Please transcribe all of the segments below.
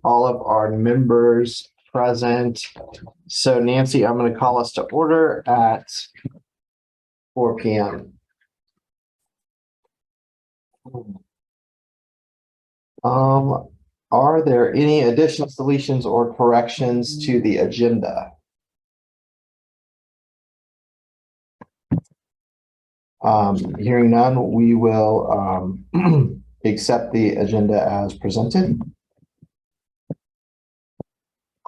all of our members present. So Nancy, I'm going to call us to order at 4 p.m. Are there any additional deletions or corrections to the agenda? Hearing none, we will accept the agenda as presented.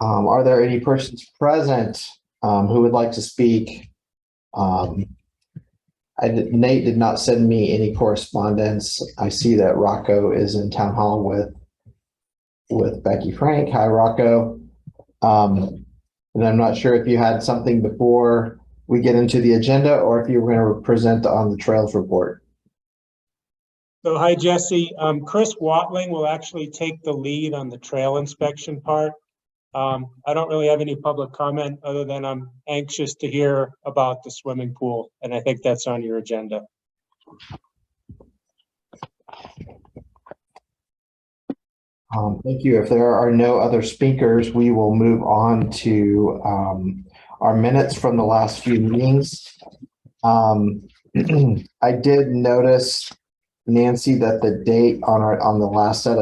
Are there any persons present who would like to speak? Nate did not send me any correspondence. I see that Rocco is in town hall with Becky Frank. Hi, Rocco. And I'm not sure if you had something before we get into the agenda or if you were going to present on the trails report. So hi, Jesse. Chris Watling will actually take the lead on the trail inspection part. I don't really have any public comment other than I'm anxious to hear about the swimming pool, and I think that's on your agenda. Thank you. If there are no other speakers, we will move on to our minutes from the last few meetings. I did notice, Nancy, that the date on the last set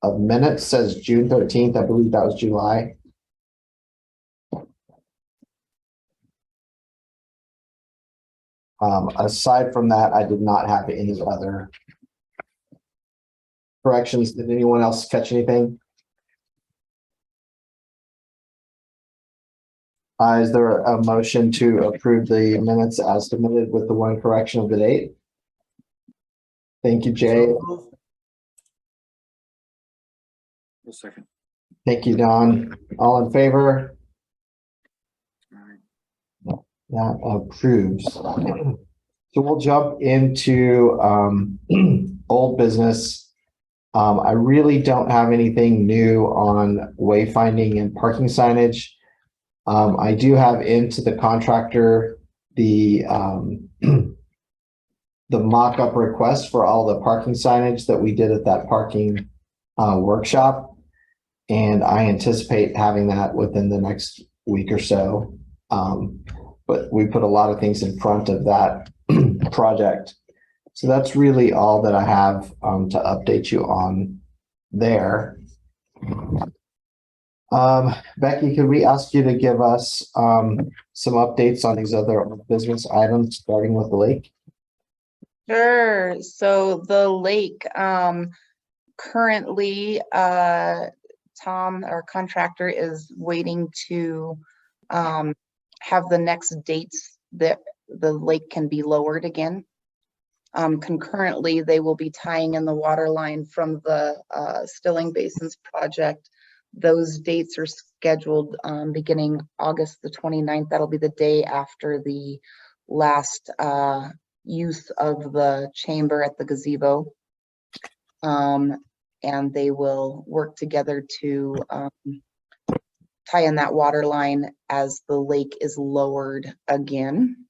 of minutes says June 13th. I believe that was July. Aside from that, I did not have any other corrections. Did anyone else catch anything? Is there a motion to approve the minutes as submitted with the one correction of the date? Thank you, Jay. A second. Thank you, Don. All in favor? That approves. So we'll jump into old business. I really don't have anything new on wayfinding and parking signage. I do have into the contractor the mock-up request for all the parking signage that we did at that parking workshop. And I anticipate having that within the next week or so. But we put a lot of things in front of that project. So that's really all that I have to update you on there. Becky, could we ask you to give us some updates on these other business items, starting with the lake? Sure. So the lake, currently, Tom, our contractor, is waiting to have the next dates that the lake can be lowered again. Concurrently, they will be tying in the water line from the Stilling Basins project. Those dates are scheduled beginning August the 29th. That'll be the day after the last use of the chamber at the gazebo. And they will work together to tie in that water line as the lake is lowered again.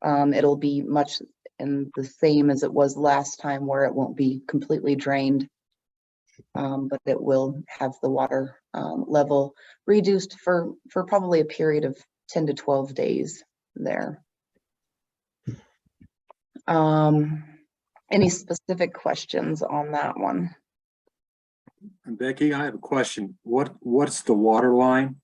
It'll be much in the same as it was last time, where it won't be completely drained, but it will have the water level reduced for probably a period of 10 to 12 days there. Any specific questions on that one? And Becky, I have a question. What's the water line?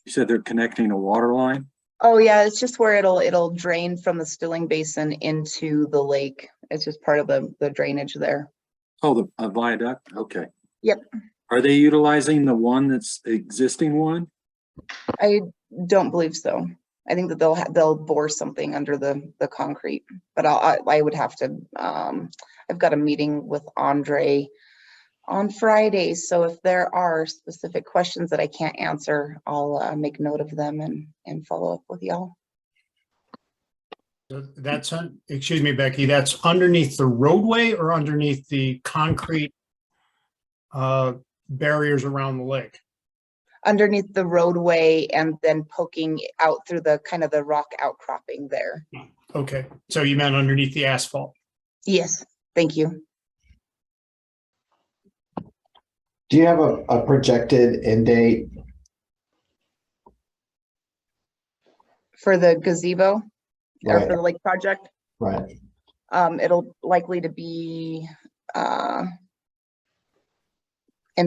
You said they're connecting a water line? Oh yeah, it's just where it'll drain from the Stilling Basin into the lake. It's just part of the drainage there. Oh, the viaduct? Okay. Yep. Are they utilizing the one that's the existing one? I don't believe so. I think that they'll bore something under the concrete, but I would have to. I've got a meeting with Andre on Friday, so if there are specific questions that I can't answer, I'll make note of them and follow up with y'all. That's excuse me, Becky. That's underneath the roadway or underneath the concrete barriers around the lake? Underneath the roadway and then poking out through the kind of the rock outcropping there. Okay, so you meant underneath the asphalt? Yes, thank you. Do you have a projected end date? For the gazebo or Right, for the lake project, right. it'll likely to be, end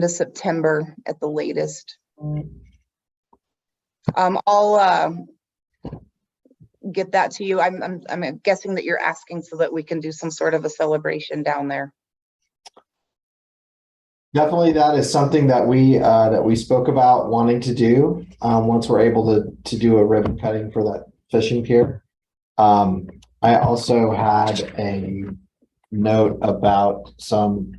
of September at the latest. I'll get that to you. I'm guessing that you're asking so that we can do some sort of a celebration down there. Definitely, that is something that we spoke about wanting to do, once we're able to do a ribbon cutting for that fishing pier. I also had a note about some,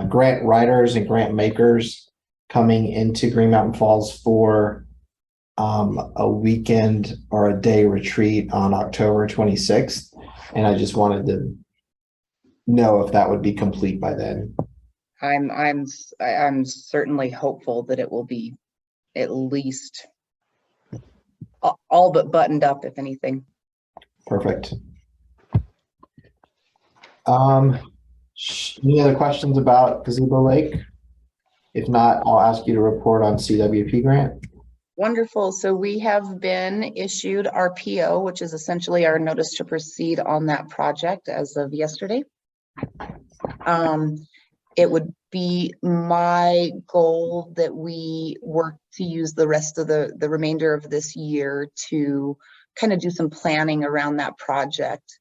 grant writers and grant makers coming into Green Mountain Falls for, a weekend or a day retreat on October 26th. And I just wanted to know if that would be complete by then. I'm certainly hopeful that it will be at least all but buttoned up, if anything. Perfect. Any other questions about Gazebo Lake? If not, I'll ask you to report on CWP grant. Wonderful. So we have been issued our PO, which is essentially our notice to proceed on that project as of yesterday. It would be my goal that we work to use the rest of the remainder of this year to kind of do some planning around that project.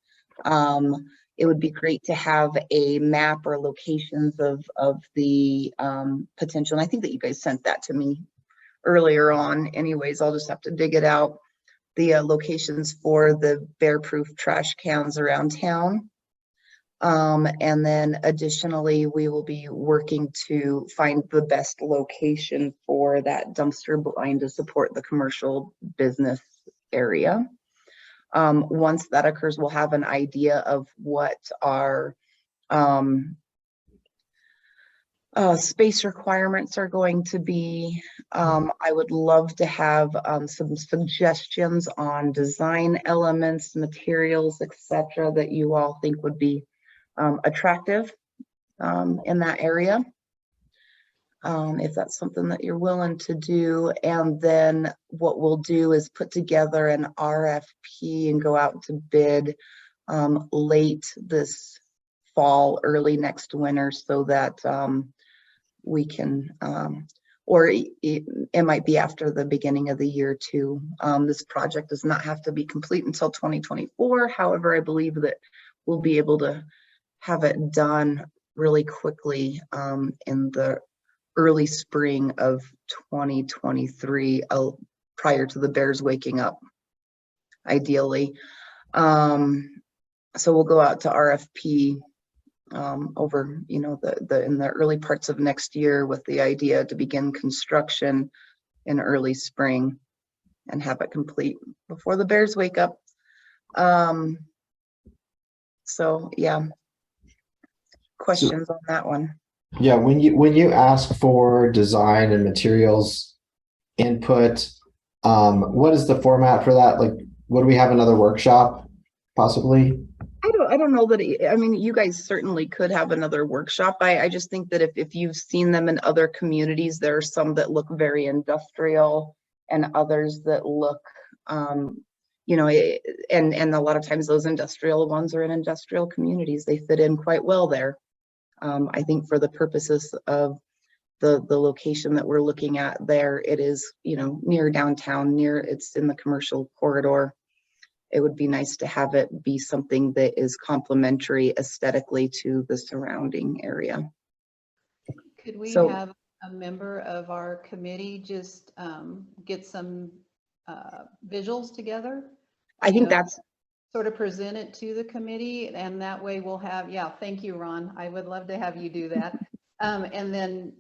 It would be great to have a map or locations of the potential. And I think that you guys sent that to me earlier on. Anyways, I'll just have to dig it out. The locations for the bear-proof trash cans around town. And then additionally, we will be working to find the best location for that dumpster blind to support the commercial business area. Once that occurs, we'll have an idea of what our space requirements are going to be. I would love to have some suggestions on design elements, materials, etc., that you all think would be attractive in that area. If that's something that you're willing to do. And then what we'll do is put together an RFP and go out to bid late this fall, early next winter, so that we can, or it might be after the beginning of the year too. This project does not have to be complete until 2024. However, I believe that we'll be able to have it done really quickly in the early spring of 2023, prior to the bears waking up, ideally. So we'll go out to RFP over, in the early parts of next year, with the idea to begin construction in early spring and have it complete before the bears wake up. So yeah, questions on that one? Yeah, when you ask for design and materials input, what is the format for that? Like, would we have another workshop possibly? I don't know that, I mean, you guys certainly could have another workshop. I just think that if you've seen them in other communities, there are some that look very industrial and others that look, and a lot of times those industrial ones are in industrial communities. They fit in quite well there. I think for the purposes of the location that we're looking at there, it is, near downtown, it's in the commercial corridor. It would be nice to have it be something that is complementary aesthetically to the surrounding area. Could we So- have a member of our committee just get some visuals together? I think You know, that's, sort of present it to the committee, and that way we'll have, yeah, thank you, Ron. I would love to have you do that. And then,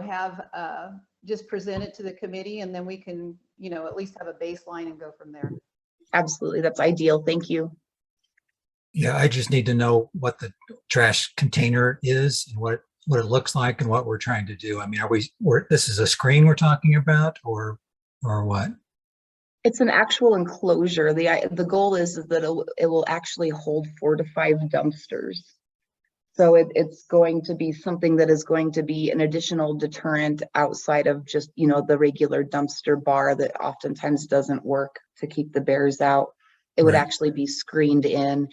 have just present it to the committee, and then we can, at least have a baseline and go from there. absolutely, that's ideal. Thank you. Yeah, I just need to know what the trash container is and what it looks like and what we're trying to do. I mean, this is a screen we're talking about, or what? It's an actual enclosure. The goal is that it will actually hold 4 to 5 dumpsters. So it's going to be something that is going to be an additional deterrent outside of just, you know, the regular dumpster bar that oftentimes doesn't work to keep the bears out. It would Right. actually be screened in.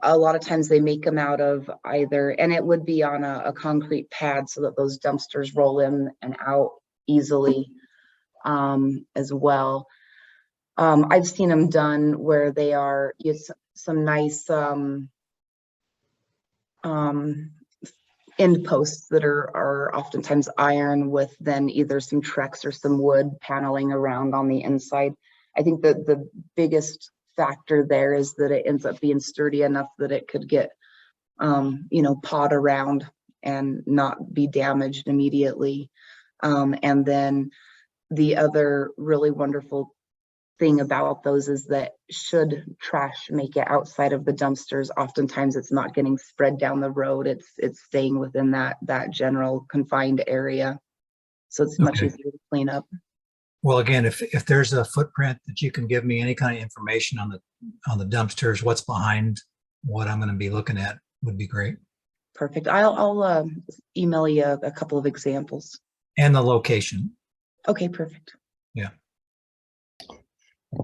A lot of times they make them out of either, and it would be on a concrete pad so that those dumpsters roll in and out easily as well. I've seen them done where they are, it's some nice end posts that are oftentimes iron with then either some Trex or some wood paneling around on the inside. I think that the biggest factor there is that it ends up being sturdy enough that it could get, you know, pawed around and not be damaged immediately. And then the other really wonderful thing about those is that should trash make it outside of the dumpsters, oftentimes it's not getting spread down the road. It's staying within that general confined area. So it's much Okay. easier to clean up. Well, again, if there's a footprint that you can give me any kind of information on the dumpsters, what's behind what I'm going to be looking at would be great. Perfect. I'll email you a couple of examples. And the location. Okay, perfect.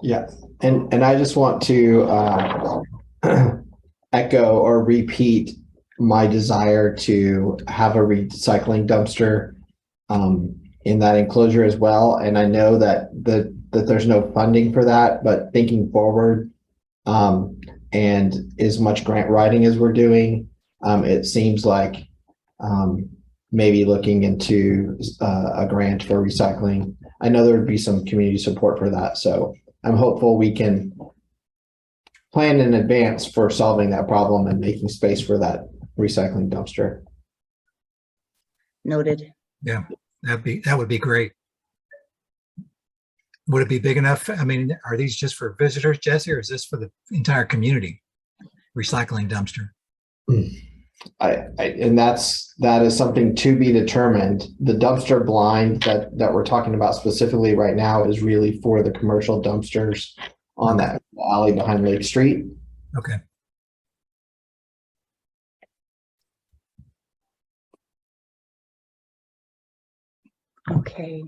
Yeah, and I just want to echo or repeat my desire to have a recycling dumpster in that enclosure as well. And I know that there's no funding for that, but thinking forward and as much grant writing as we're doing, it seems like maybe looking into a grant for recycling. I know there would be some community support for that, so I'm hopeful we can plan in advance for solving that problem and making space for that recycling dumpster. Noted. Yeah, that would be great. Would it be big enough? I mean, are these just for visitors, Jesse, or is this for the entire community? Recycling dumpster. And that is something to be determined. The dumpster blind that we're talking about specifically right now is really for the commercial dumpsters on that alley behind Lake Street. Okay. Okay.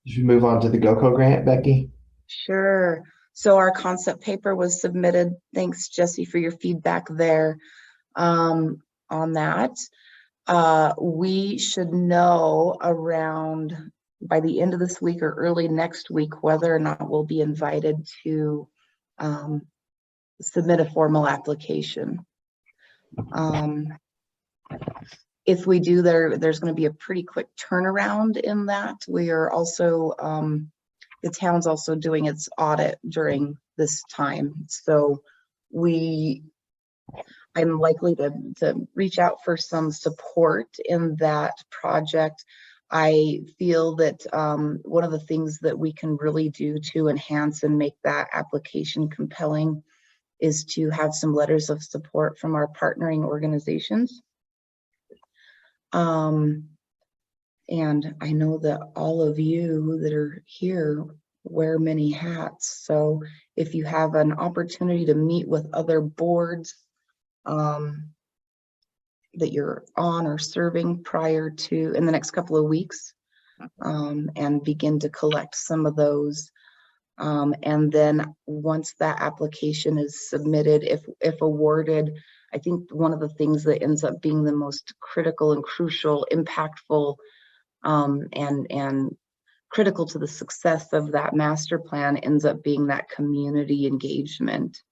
Should we move on to the GOCO grant, Becky? Sure. So our concept paper was submitted. Thanks, Jesse, for your feedback there on that. We should know around by the end of this week or early next week whether or not we'll be invited to submit a formal application. If we do, there's going to be a pretty quick turnaround in that. We are also, the town's also doing its audit during this time. So I'm likely to reach out for some support in that project. I feel that one of the things that we can really do to enhance and make that application compelling is to have some letters of support from our partnering organizations. And I know that all of you that are here wear many hats. So if you have an opportunity to meet with other boards that you're on or serving prior to in the next couple of weeks, and begin to collect some of those. And then once that application is submitted, if awarded, I think one of the things that ends up being the most critical and crucial, impactful, and critical to the success of that master plan ends up being that community engagement.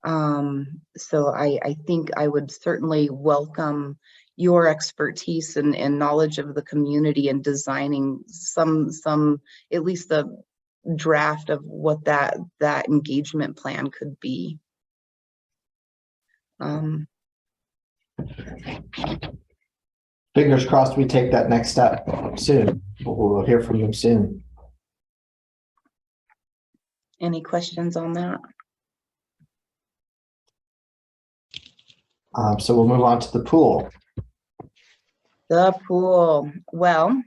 So I think I would certainly welcome your expertise and knowledge of the community and designing some at least a draft of what that engagement plan could be. Fingers crossed we take that next step soon. We'll hear from them soon. Any questions on that? So we'll move on to the pool. The pool. Well,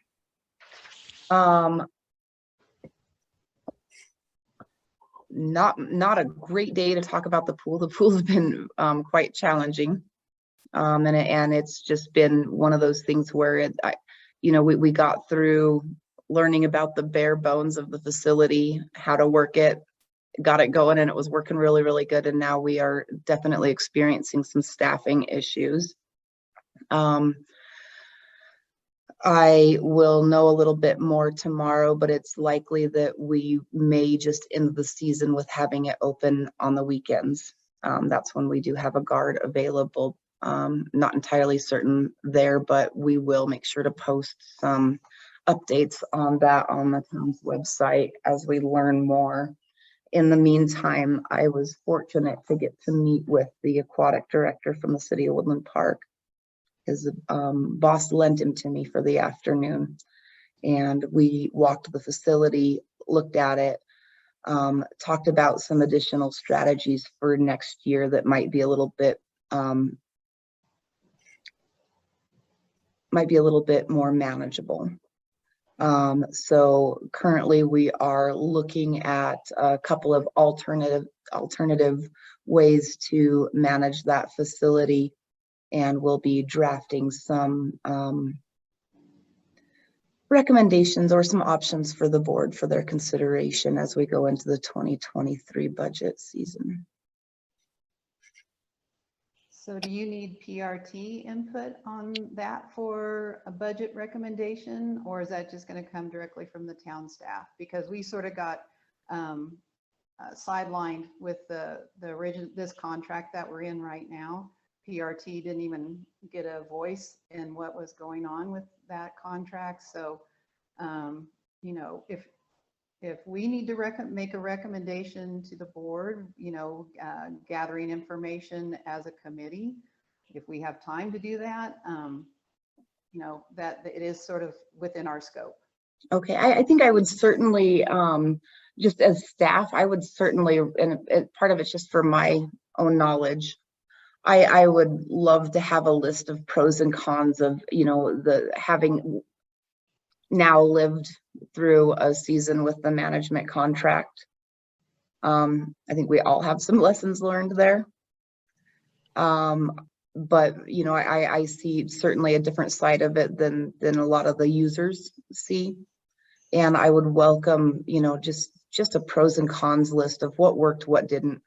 not a great day to talk about the pool. The pool's been quite challenging. And it's just been one of those things where we got through learning about the bare bones of the facility, how to work it, got it going, and it was working really, really good. And now we are definitely experiencing some staffing issues. I will know a little bit more tomorrow, but it's likely that we may just end the season with having it open on the weekends. That's when we do have a guard available. Not entirely certain there, but we will make sure to post some updates on that on the town's website as we learn more. In the meantime, I was fortunate to get to meet with the aquatic director from the city of Woodland Park. His boss lent him to me for the afternoon, and we walked the facility, looked at it, talked about some additional strategies for next year that might be a little bit more manageable. So currently we are looking at a couple of alternative ways to manage that facility, and we'll be drafting some recommendations or some options for the board for their consideration as we go into the 2023 budget season. So do you need PRT input on that for a budget recommendation, or is that just going to come directly from the town staff? Because we sort of got sidelined with the original, this contract that we're in right now. PRT didn't even get a voice in what was going on with that contract. So, if we need to make a recommendation to the board, gathering information as a committee, if we have time to do that, that it is sort of within our scope. Okay, I think I would certainly, just as staff, I would certainly, and part of it's just for my own knowledge, I would love to have a list of pros and cons of, having now lived through a season with the management contract. I think we all have some lessons learned there. But, I see certainly a different side of it than a lot of the users see. And I would welcome, just a pros and cons list of what worked, what didn't.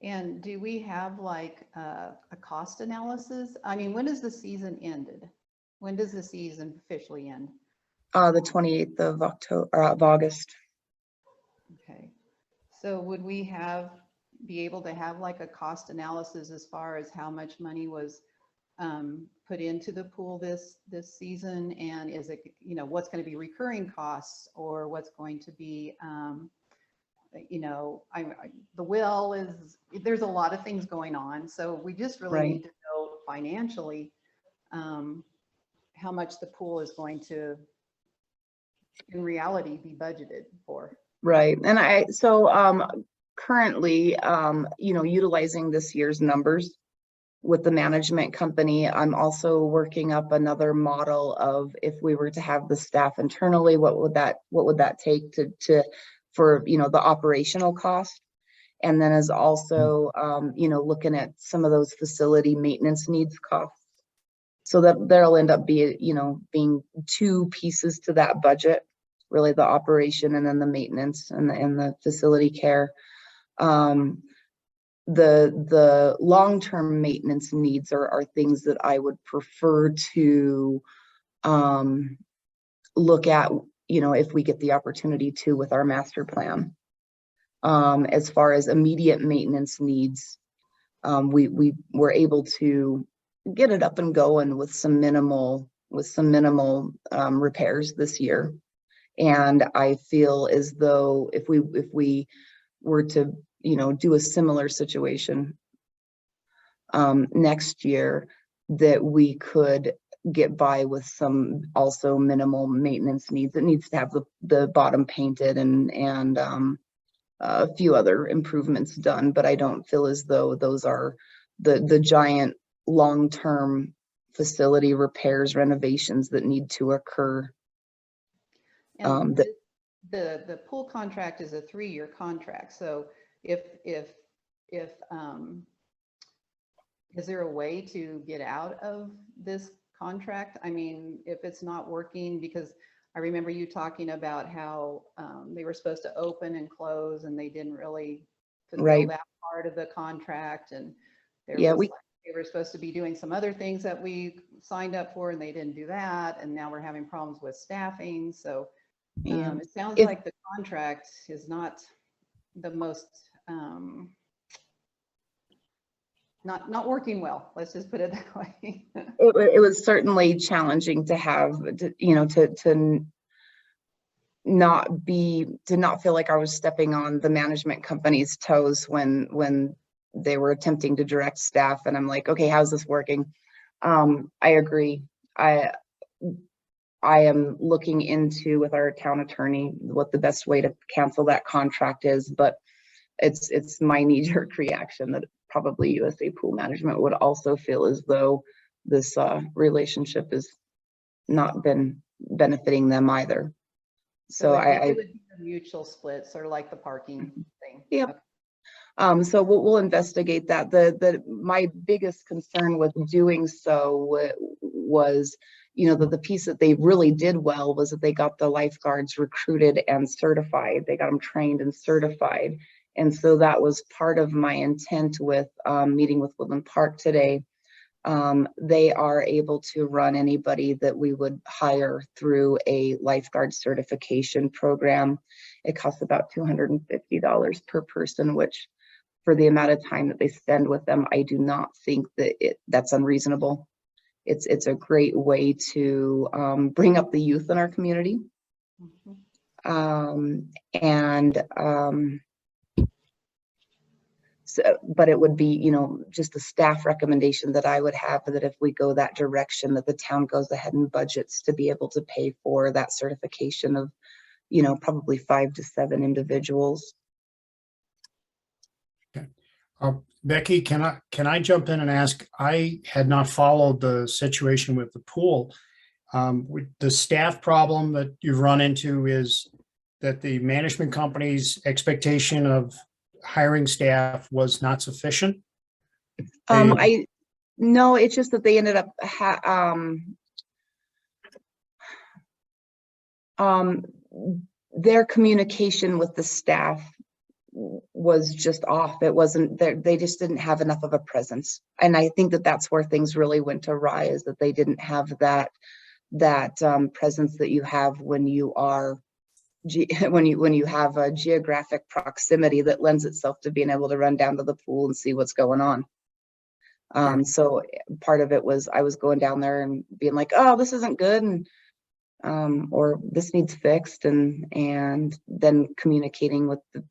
And do we have like a cost analysis? I mean, when is the season ended? When does the season officially end? The 28th of August. Okay. So would we be able to have like a cost analysis as far as how much money was put into the pool this season? And is it, what's going to be recurring costs, or what's going to be, the will is, there's a lot of things going on. So we just really need to know financially how much the pool is going to, in reality, be budgeted for. Right. And currently, utilizing this year's numbers with the management company, I'm also working up another model of if we were to have the staff internally, what would that take for the operational cost? And then is also, looking at some of those facility maintenance needs costs. So that there'll end up being two pieces to that budget, really the operation and then the maintenance and the facility care. The long-term maintenance needs are things that I would prefer to look at, if we get the opportunity to with our master plan. As far as immediate maintenance needs, we were able to get it up and going with some minimal repairs this year. And I feel as though if we were to, do a similar situation next year, that we could get by with some also minimal maintenance needs. It needs to have the bottom painted and a few other improvements done, but I don't feel as though those are the giant long-term facility repairs, renovations that need to occur. And the pool contract is a 3-year contract. So if, is there a way to get out of this contract? I mean, if it's not working, because I remember you talking about how they were supposed to open and close and they didn't really fulfill Right. that part of the contract. And there Yeah, was like, they were supposed to be doing some other things that we signed up for and they didn't do that. And now we're having problems with staffing. So Yeah. it sounds If- like the contract is not the most, not working well. Let's just put it that way. It was certainly challenging to have, to not feel like I was stepping on the management company's toes when they were attempting to direct staff. And I'm like, okay, how's this working? I agree. I am looking into with our town attorney what the best way to cancel that contract is, but it's my knee-jerk reaction that probably USA Pool Management would also feel as though this relationship has not been benefiting them either. So it would be a mutual split, sort of like the parking thing. Yep. So we'll investigate that. My biggest concern with doing so was, the piece that they really did well was that they got the lifeguards recruited and certified. They got them trained and certified. And so that was part of my intent with meeting with Woodland Park today. They are able to run anybody that we would hire through a lifeguard certification program. It costs about $250 per person, which for the amount of time that they spend with them, I do not think that that's unreasonable. It's a great way to bring up the youth in our community. So, but it would be, just a staff recommendation that I would have, that if we go that direction, that the town goes ahead and budgets to be able to pay for that certification of, probably 5 to 7 individuals. Becky, can I jump in and ask? I had not followed the situation with the pool. With the staff problem that you've run into is that the management company's expectation of hiring staff was not sufficient? No, it's just that they ended up their communication with the staff was just off. It wasn't there. They just didn't have enough of a presence. And I think that that's where things really went awry, is that they didn't have that presence that you have when you are when you have a geographic proximity that lends itself to being able to run down to the pool and see what's going on. So part of it was I was going down there and being like, oh, this isn't good, and or this needs fixed, and then communicating with the,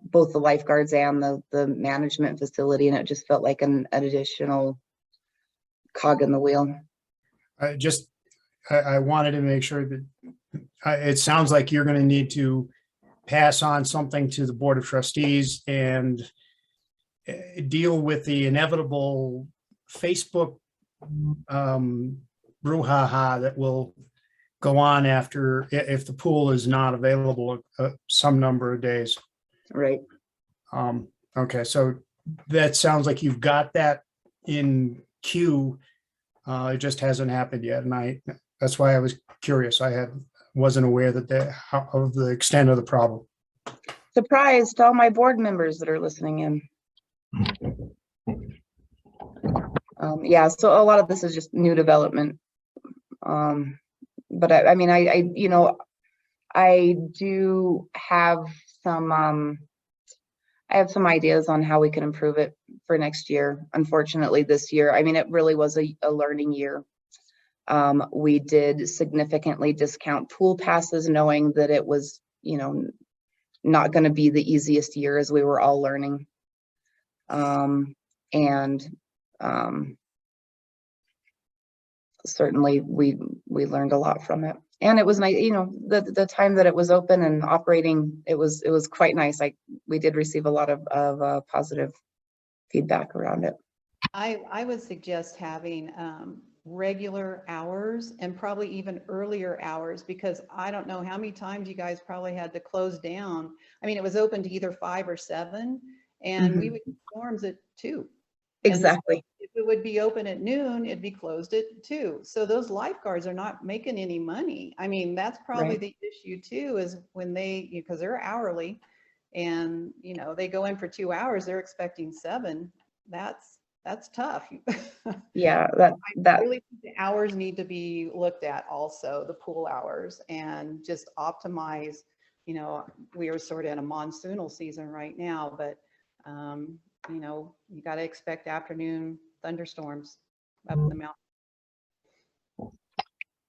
both the lifeguards and the management facility, and it just felt like an additional cog in the wheel. I wanted to make sure that it sounds like you're going to need to pass on something to the Board of Trustees and deal with the inevitable Facebook brouhaha that will go on after, if the pool is not available some number of days. Right. Okay, so that sounds like you've got that in queue. It just hasn't happened yet, and that's why I was curious. I wasn't aware that of the extent of the problem. Surprise to all my board members that are listening in. Yeah, so a lot of this is just new development. But I mean, I do have some, I have some ideas on how we can improve it for next year. Unfortunately, this year, I mean, it really was a learning year. We did significantly discount pool passes, knowing that it was, not going to be the easiest year, as we were all learning. Certainly we learned a lot from it, and it was nice, the time that it was open and operating, it was quite nice. We did receive a lot of positive feedback around it. I would suggest having regular hours and probably even earlier hours, because I don't know how many times you guys probably had to close down. I mean, it was open to either 5 or 7, and we would do storms at 2. And so Exactly. if it would be open at noon, it'd be closed at 2. So those lifeguards are not making any money. I mean, that's probably Right. the issue too, is when they, because they're hourly and, you know, they go in for 2 hours, they're expecting 7. That's tough. Yeah, I that, really think the hours need to be looked at also, the pool hours, and just optimize, you know, we are sort of in a monsoonal season right now, but, you know, you got to expect afternoon thunderstorms up in the mountains.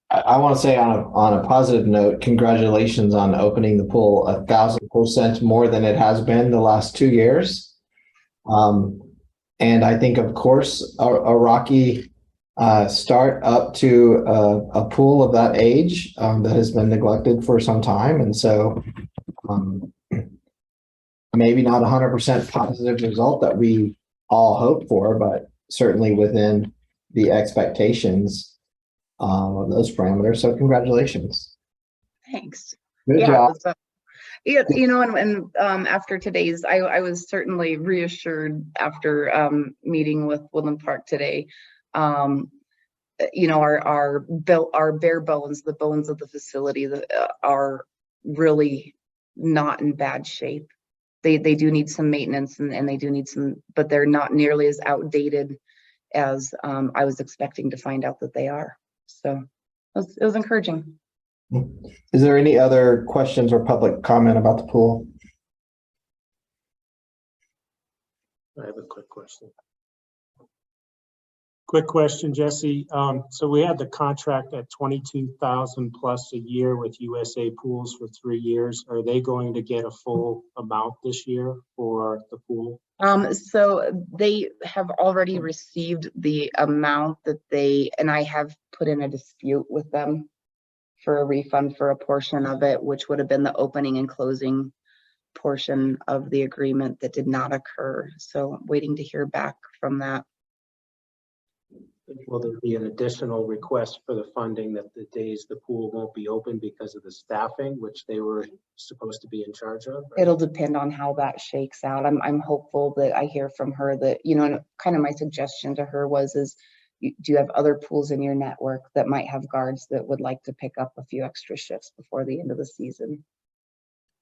I want to say on a positive note, congratulations on opening the pool 1,000% more than it has been the last 2 years. And I think, of course, a rocky start up to a pool of that age that has been neglected for some time. And so maybe not 100% positive result that we all hope for, but certainly within the expectations of those parameters. So congratulations. thanks. Good Yeah, job. yeah, you know, and after today's, I was certainly reassured after meeting with Woodland Park today. You know, our bare bones, the bones of the facility that are really not in bad shape. They do need some maintenance and they do need some, but they're not nearly as outdated as I was expecting to find out that they are. So it was encouraging. Is there any other questions or public comment about the pool? I have a quick question. Quick question, Jesse. So we had the contract at 22,000 plus a year with USA Pools for 3 years. Are they going to get a full amount this year for the pool? So they have already received the amount that and I have put in a dispute with them for a refund for a portion of it, which would have been the opening and closing portion of the agreement that did not occur. So waiting to hear back from that. Will there be an additional request for the funding that the days the pool won't be open because of the staffing, which they were supposed to be in charge of? It'll depend on how that shakes out. I'm hopeful that I hear from her that, you know, and kind of my suggestion to her was, do you have other pools in your network that might have guards that would like to pick up a few extra shifts before the end of the season?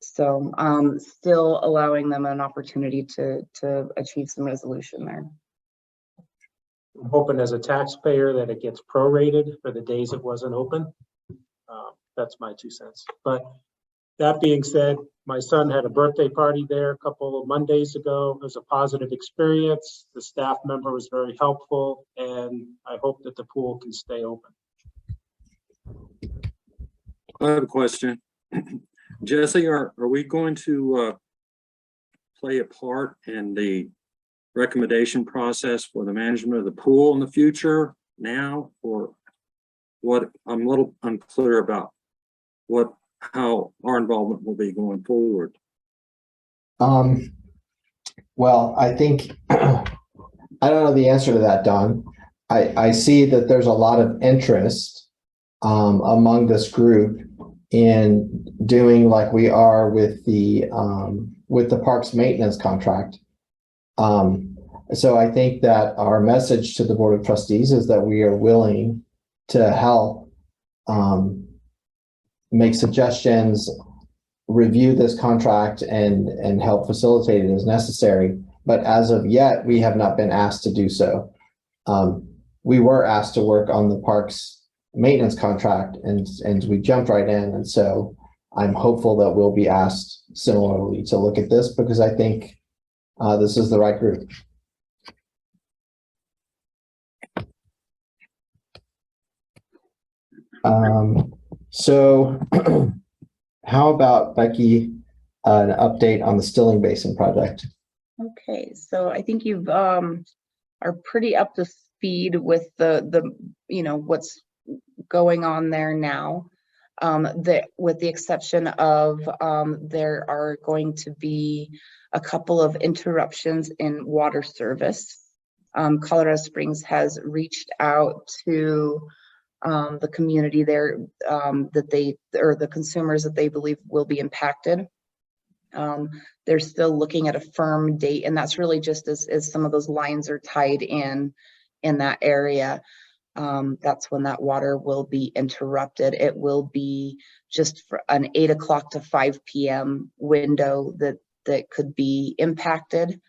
So still allowing them an opportunity to achieve some resolution there. I'm hoping as a taxpayer that it gets prorated for the days it wasn't open. That's my 2 cents. But that being said, my son had a birthday party there a couple of Mondays ago. It was a positive experience. The staff member was very helpful, and I hope that the pool can stay open. I have a question. Jesse, are we going to play a part in the recommendation process for the management of the pool in the future now, or what? I'm a little unclear about how our involvement will be going forward. Well, I think, I don't know the answer to that, Don. I see that there's a lot of interest among this group in doing like we are with the parks maintenance contract. So I think that our message to the Board of Trustees is that we are willing to help make suggestions, review this contract and help facilitate it as necessary. But as of yet, we have not been asked to do so. We were asked to work on the parks maintenance contract and we jumped right in. And so I'm hopeful that we'll be asked similarly to look at this because I think this is the right group. So how about Becky, an update on the Stilling Basin project? Okay, so I think you've are pretty up to speed with the you know what's going on there now. With the exception of there are going to be a couple of interruptions in water service Colorado Springs has reached out to the community there that they, or the consumers that they believe will be impacted. They're still looking at a firm date, and that's really just as some of those lines are tied in that area. That's when that water will be interrupted. It will be just for an 8 o'clock to 5 p.m. window that could be impacted,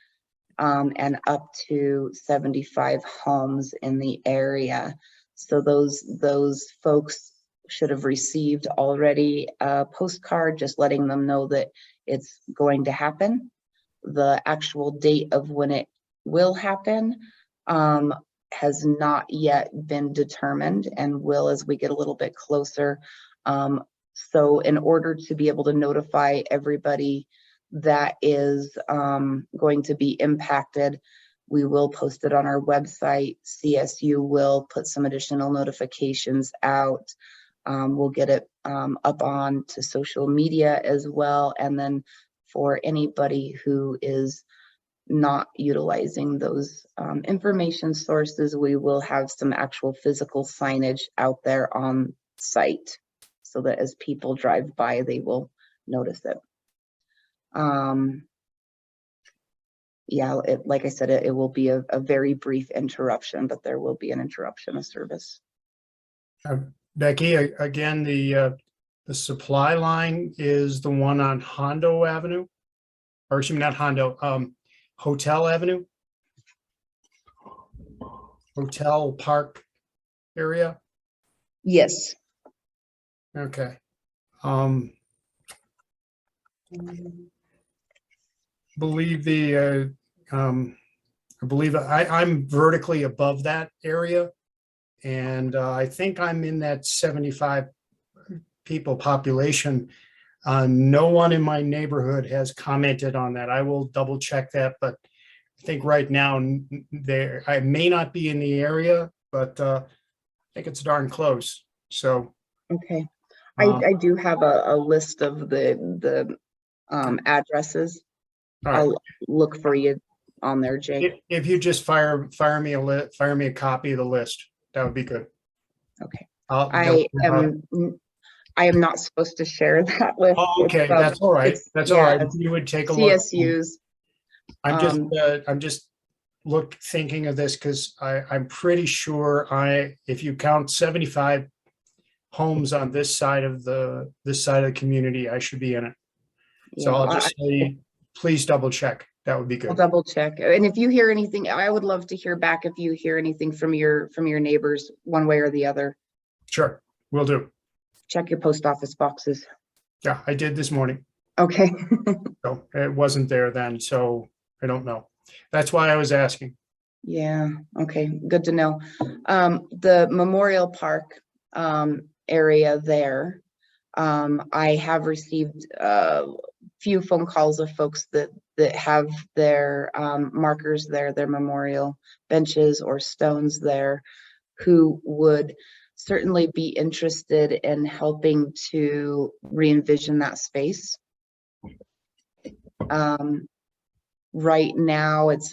and up to 75 homes in the area. So those folks should have received already a postcard just letting them know that it's going to happen. The actual date of when it will happen has not yet been determined, and will as we get a little bit closer. So in order to be able to notify everybody that is going to be impacted, we will post it on our website. CSU will put some additional notifications out. We'll get it up on to social media as well. And then for anybody who is not utilizing those information sources, we will have some actual physical signage out there on site so that as people drive by, they will notice it. Yeah, like I said, it will be a very brief interruption, but there will be an interruption of service. Becky, again, the supply line is the one on Hondo Avenue, or excuse me, not Hondo, Hotel Avenue, Hotel Park area. Yes. Okay. I believe I'm vertically above that area. And I think I'm in that 75 people population. No one in my neighborhood has commented on that. I will double check that, but I think right now I may not be in the area, but I think it's darn close. So. Okay. I do have a list of the addresses. All right. I'll look for you on there, Jay. If you just fire me a copy of the list, that would be good. Okay. I'll- I am not supposed to share that list. Oh, okay, It's, that's all right. it's- That's yeah, all right. If it's you would take a look. CSU's. I'm just thinking of this because I'm pretty sure if you count 75 homes on this side of the community, I should be in it. So Yeah, I'll just say, please double check. That would be I'll good. double check. And if you hear anything, I would love to hear back if you hear anything from your neighbors one way or the other. Sure, will do. Check your post office boxes. Yeah, I did this morning. Okay. So it wasn't there then, so I don't know. That's why I was asking. Yeah, okay, good to know. The Memorial Park area there, I have received a few phone calls of folks that have their markers there, their memorial benches or stones there, who would certainly be interested in helping to re-envision that space. Right now, it's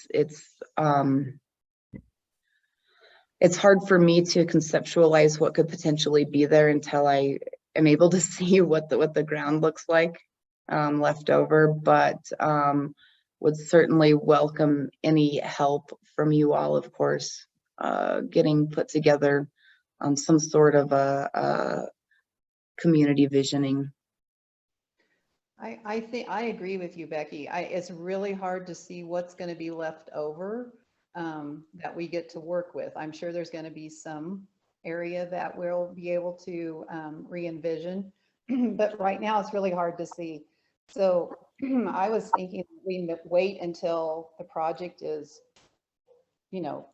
hard for me to conceptualize what could potentially be there until I am able to see what the ground looks like left over, but would certainly welcome any help from you all, of course, getting put together some sort of a community visioning. I think I agree with you, Becky. It's really hard to see what's going to be left over that we get to work with. I'm sure there's going to be some area that we'll be able to re-envision, but right now it's really hard to see. So I was thinking we wait until the project is,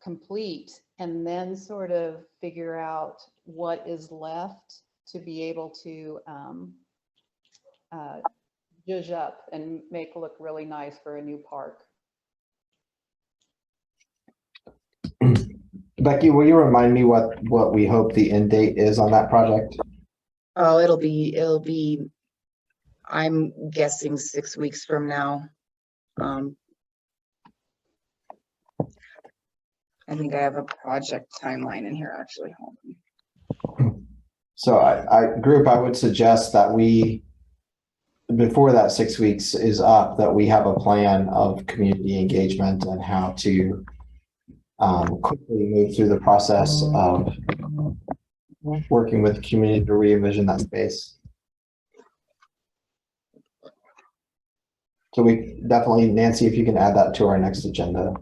complete, and then sort of figure out what is left to be able to zhuzh up and make it look really nice for a new park. Becky, will you remind me what we hope the end date is on that project? Oh, it'll be, I'm guessing 6 weeks from now. I think I have a project timeline in here, actually. Hold on. So I would suggest that we, before that 6 weeks is up, that we have a plan of community engagement and how to quickly move through the process of working with the community to re-envision that space. So we definitely, Nancy, if you can add that to our next agenda.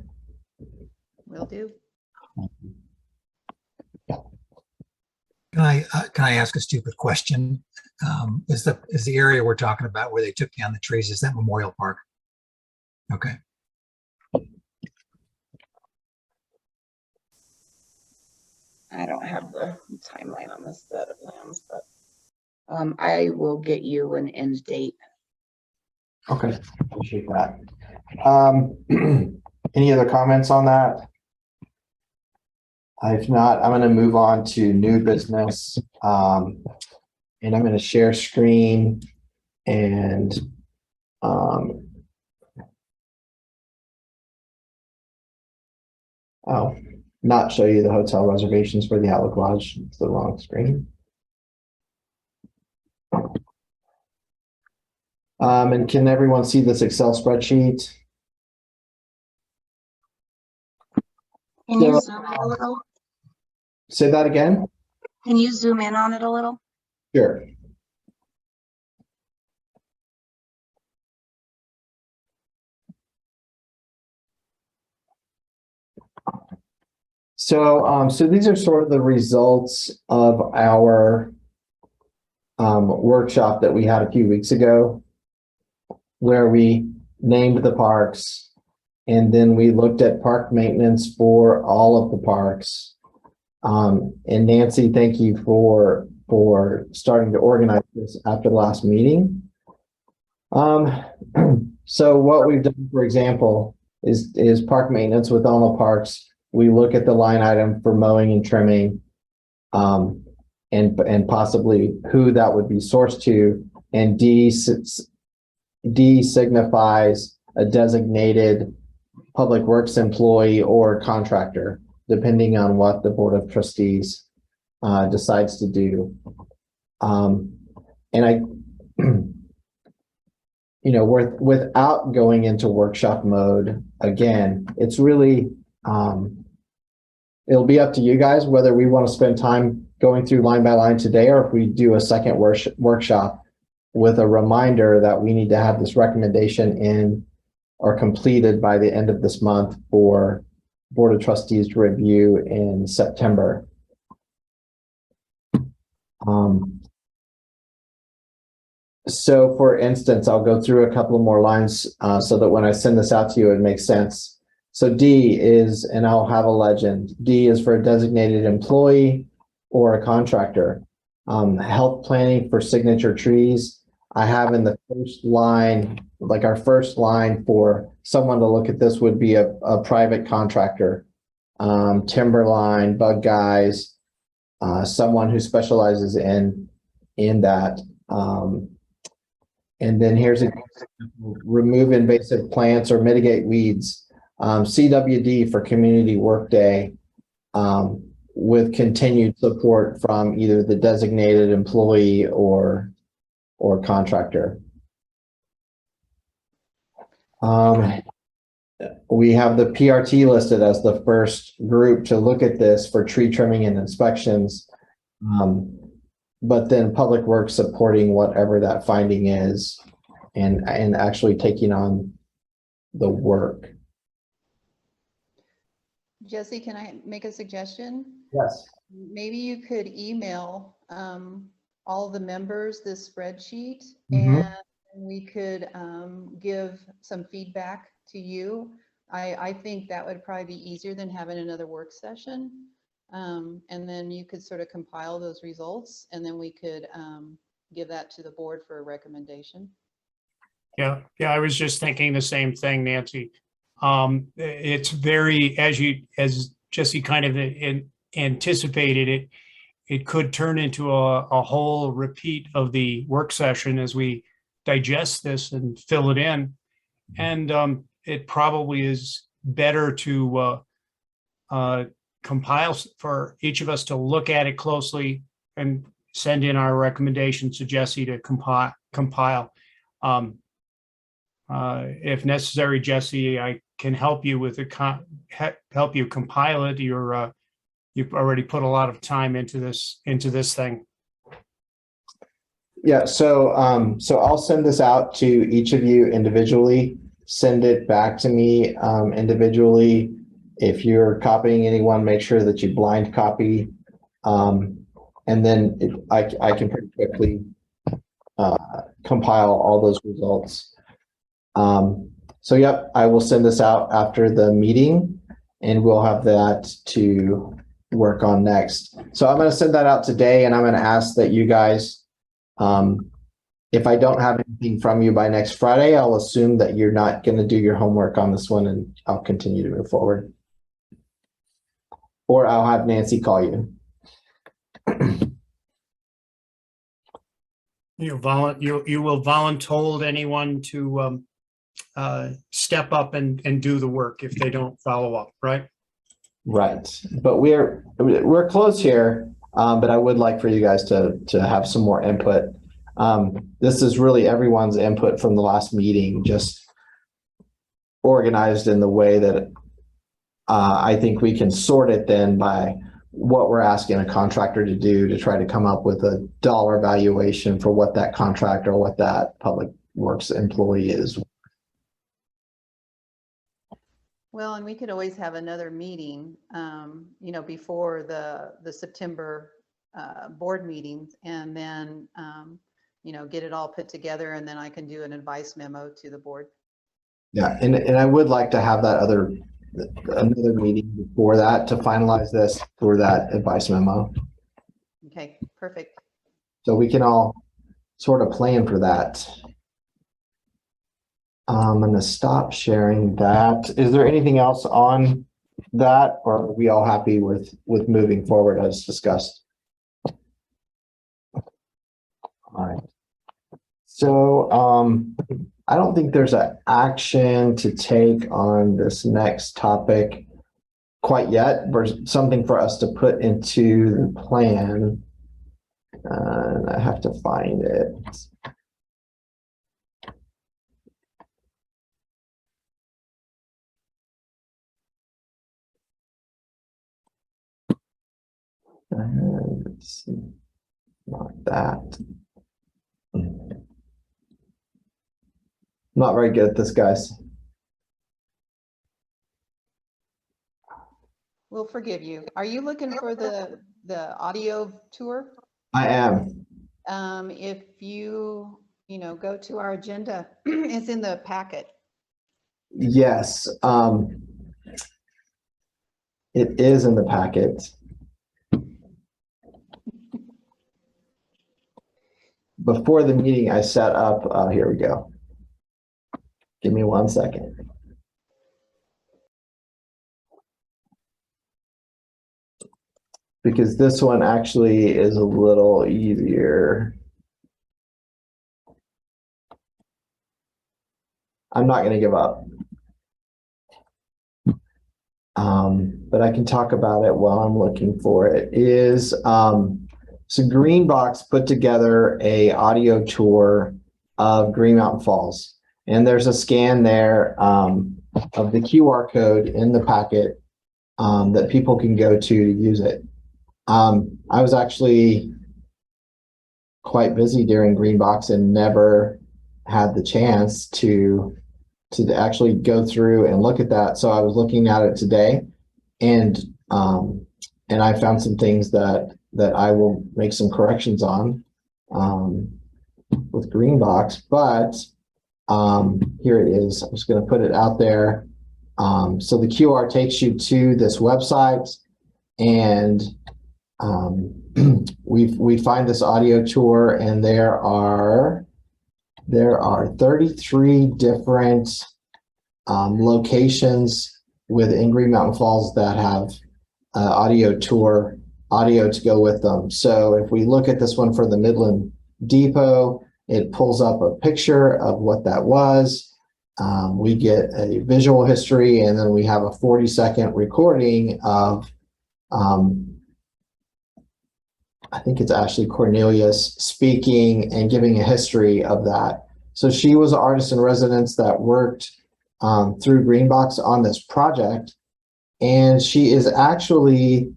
Will do. Can I ask a stupid question? Is the area we're talking about where they took down the trees, is that Memorial Park? Okay. I don't have the timeline on this set of plans, but I will get you an end date. Okay, appreciate that. Any other comments on that? If not, I'm going to move on to new business. And I'm going to share screen and not show you the hotel reservations for the Outlook Lodge. It's the wrong screen. And can everyone see this Excel spreadsheet? Can you zoom in a little? Say that again? Can you zoom in on it a little? Sure. So these are sort of the results of our workshop that we had a few weeks ago, where we named the parks, and then we looked at park maintenance for all of the parks. And Nancy, thank you for starting to organize this after the last meeting. So what we've done, for example, is park maintenance with all the parks. We look at the line item for mowing and trimming, and possibly who that would be sourced to. And D signifies a designated public works employee or contractor, depending on what the Board of Trustees decides to do. And I, without going into workshop mode, again, it's really, it'll be up to you guys whether we want to spend time going through line by line today, or if we do a second workshop with a reminder that we need to have this recommendation in or completed by the end of this month for Board of Trustees to review in September. So for instance, I'll go through a couple of more lines so that when I send this out to you, it makes sense. So D is, and I'll have a legend, D is for a designated employee or a contractor. Health planning for signature trees. I have in the first line, like our first line for someone to look at this would be a private contractor, timberline, bug guys, someone who specializes in that. And then here's a remove invasive plants or mitigate weeds. CWD for community workday, with continued support from either the designated employee or contractor. We have the PRT listed as the first group to look at this for tree trimming and inspections, but then Public Works supporting whatever that finding is and actually taking on the work. Jesse, can I make a suggestion? Yes. Maybe you could email all the members this spreadsheet, Mhm. and we could give some feedback to you. I think that would probably be easier than having another work session. And then you could sort of compile those results, and then we could give that to the board for a recommendation. Yeah, I was just thinking the same thing, Nancy. It's very, as Jesse kind of anticipated it could turn into a whole repeat of the work session as we digest this and fill it in. And it probably is better to compile for each of us to look at it closely and send in our recommendations to Jesse to compile. If necessary, Jesse, I can help you with help you compile it. You've already put a lot of time into this thing. Yeah, so so I'll send this out to each of you individually. Send it back to me individually. If you're copying anyone, make sure that you blind copy. And then I can pretty quickly compile all those results. So yep, I will send this out after the meeting and we'll have that to work on next. So I'm going to send that out today and I'm going to ask that you guys, if I don't have anything from you by next Friday, I'll assume that you're not going to do your homework on this one and I'll continue to move forward. Or I'll have Nancy call you. You will voluntold anyone to step up and do the work if they don't follow up, right? Right, but we're close here, but I would like for you guys to have some more input. This is really everyone's input from the last meeting, just organized in the way that I think we can sort it then by what we're asking a contractor to do to try to come up with a dollar valuation for what that contractor or what that public works employee is. Well, and we could always have another meeting, before the September board meetings, and then, get it all put together, and then I can do an advice memo to the board. Yeah, and I would like to have that another meeting before that to finalize this for that advice memo. Okay, perfect. So we can all sort of plan for that. I'm going to stop sharing that. Is there anything else on that, or are we all happy with moving forward as discussed? All right. So I don't think there's an action to take on this next topic quite yet, but something for us to put into the plan. And I have to find it. Let's see, not that. Not very good at this, guys. We'll forgive you. Are you looking for the audio tour? I am. If you, go to our agenda, it's in the packet. Yes. It is in the packet. Before the meeting, I set up, here we go. Give me 1 second. Because this one actually is a little easier. I'm not going to give up. But I can talk about it while I'm looking for it. So Greenbox put together a audio tour of Green Mountain Falls. And there's a scan there of the QR code in the packet that people can go to use it. I was actually quite busy during Greenbox and never had the chance to actually go through and look at that. So I was looking at it today, and I found some things that I will make some corrections on with Greenbox. But here it is. I'm just going to put it out there. So the QR takes you to this website, and we find this audio tour, and there are 33 different locations within Green Mountain Falls that have audio to go with them. So if we look at this one for the Midland Depot, it pulls up a picture of what that was. We get a visual history, and then we have a 40-second recording of, I think it's Ashley Cornelius speaking and giving a history of that. So she was an artist in residence that worked through Greenbox on this project, and she is actually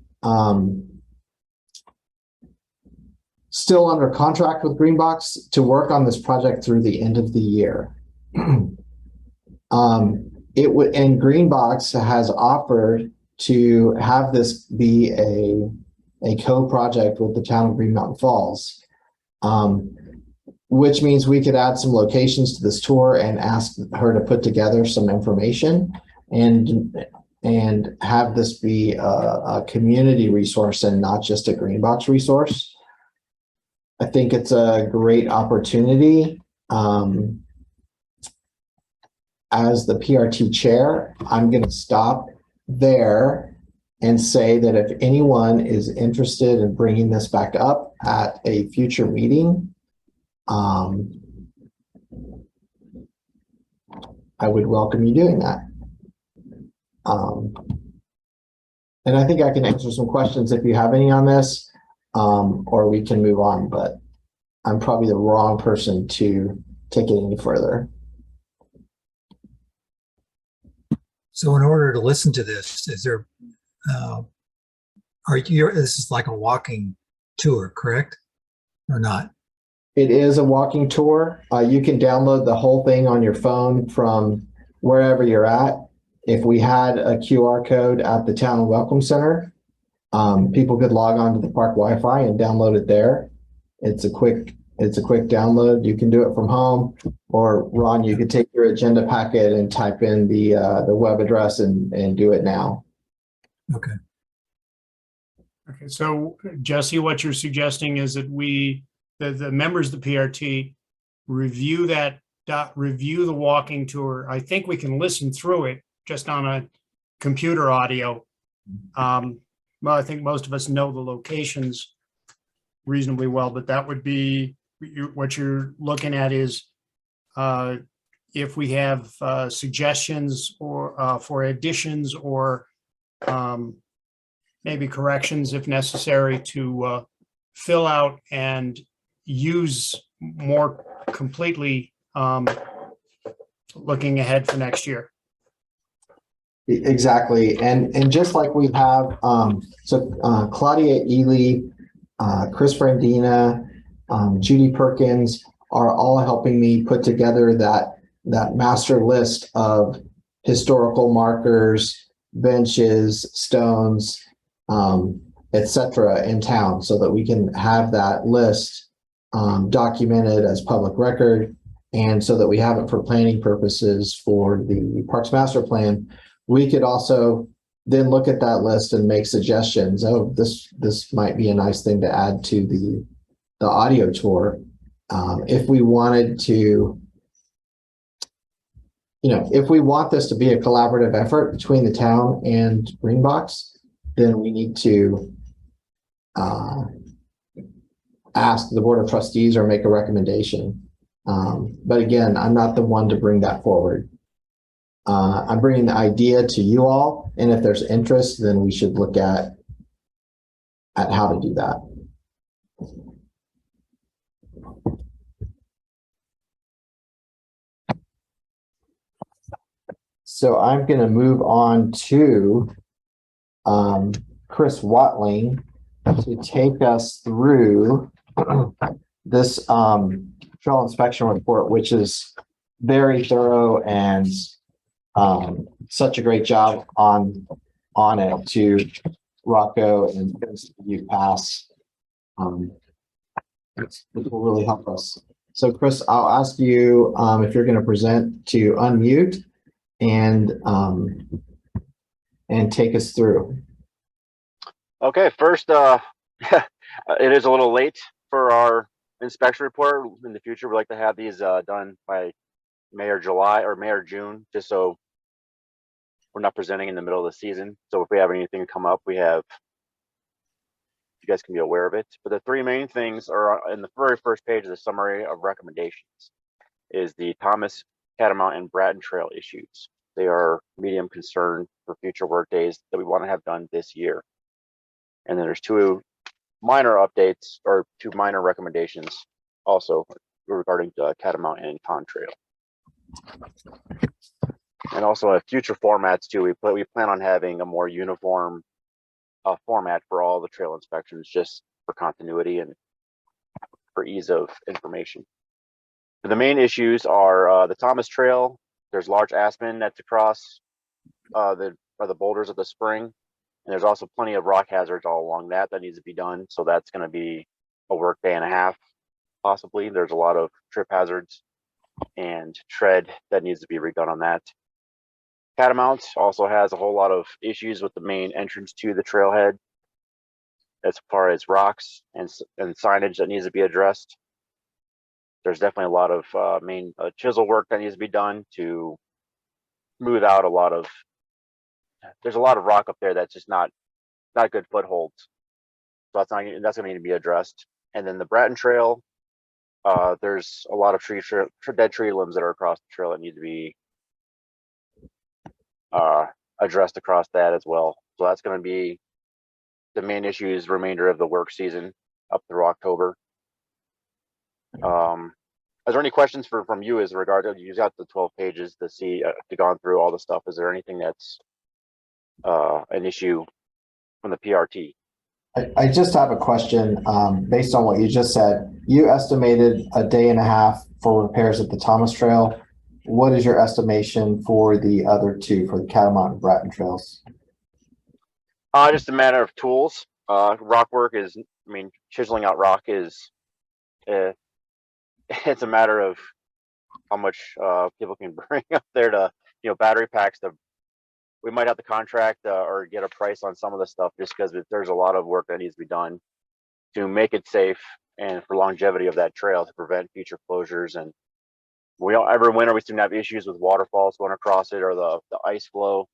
still under contract with Greenbox to work on this project through the end of the year. It would, and Greenbox has offered to have this be a co-project with the town of Green Mountain Falls, which means we could add some locations to this tour and ask her to put together some information and have this be a community resource and not just a Greenbox resource. I think it's a great opportunity. As the PRT chair, I'm going to stop there and say that if anyone is interested in bringing this back up at a future meeting, I would welcome you doing that. And I think I can answer some questions if you have any on this, or we can move on, but I'm probably the wrong person to take it any further. So in order to listen to this, is there, this is like a walking tour, correct? Or not? It is a walking tour. You can download the whole thing on your phone from wherever you're at. If we had a QR code at the Town Welcome Center, people could log on to the park Wi-Fi and download it there. It's a quick download. You can do it from home, or Ron, you could take your agenda packet and type in the web address and do it now. Okay. Okay, so Jesse, what you're suggesting is that the members of the PRT review the walking tour. I think we can listen through it just on a computer audio. Well, I think most of us know the locations reasonably well, but that would be what you're looking at is if we have suggestions or for additions or maybe corrections if necessary to fill out and use more completely looking ahead for next year. Exactly. And just like we have, Claudia Ely, Chris Frandina, Judy Perkins are all helping me put together that master list of historical markers, benches, stones, etc. in town, so that we can have that list documented as public record, and so that we have it for planning purposes for the Parks Master Plan. We could also then look at that list and make suggestions. Oh, this might be a nice thing to add to the audio tour. If we wanted to, if we want this to be a collaborative effort between the town and Greenbox, then we need to ask the Board of Trustees or make a recommendation. But again, I'm not the one to bring that forward. I'm bringing the idea to you all, and if there's interest, then we should look at how to do that. So I'm going to move on to Chris Watling to take us through this trail inspection report, which is very thorough and such a great job on it to Rocco and you pass. This will really help us. So Chris, I'll ask you if you're going to present to unmute and take us through. Okay, first, it is a little late for our inspection report. In the future, we'd like to have these done by May or July or May or June, just so we're not presenting in the middle of the season. So if we have anything come up, you guys can be aware of it. But the three main things are in the very first page of the summary of recommendations is the Thomas Catamount and Bratton Trail issues. They are medium concern for future work days that we want to have done this year. And then there's two minor updates or two minor recommendations also regarding Catamount and Contrail. And also future formats too. We plan on having a more uniform format for all the trail inspections, just for continuity and for ease of information. The main issues are the Thomas Trail. There's large aspen that's across the boulders of the spring, and there's also plenty of rock hazards all along that needs to be done. So that's going to be a work day and a half, possibly. There's a lot of trip hazards and tread that needs to be redone on that. Catamount also has a whole lot of issues with the main entrance to the trailhead, as far as rocks and signage that needs to be addressed. There's definitely a lot of main chisel work that needs to be done to smooth out there's a lot of rock up there that's just not good footholds. So that's going to need to be addressed. And then the Bratton Trail, there's a lot of dead tree limbs that are across the trail that need to be addressed across that as well. So that's going to be the main issues remainder of the work season up through October. Is there any questions from you as regard to, you got the 12 pages to see to gone through all the stuff? Is there anything that's an issue from the PRT? I just have a question, based on what you just said. You estimated a day and a half for repairs at the Thomas Trail. What is your estimation for the other two, for the Catamount and Bratton Trails? Just a matter of tools. Rock work is, chiseling out rock is, it's a matter of how much people can bring up there to, battery packs. We might have to contract or get a price on some of the stuff, just because there's a lot of work that needs to be done to make it safe and for longevity of that trail to prevent future closures. And every winter we seem to have issues with waterfalls going across it or the ice flow,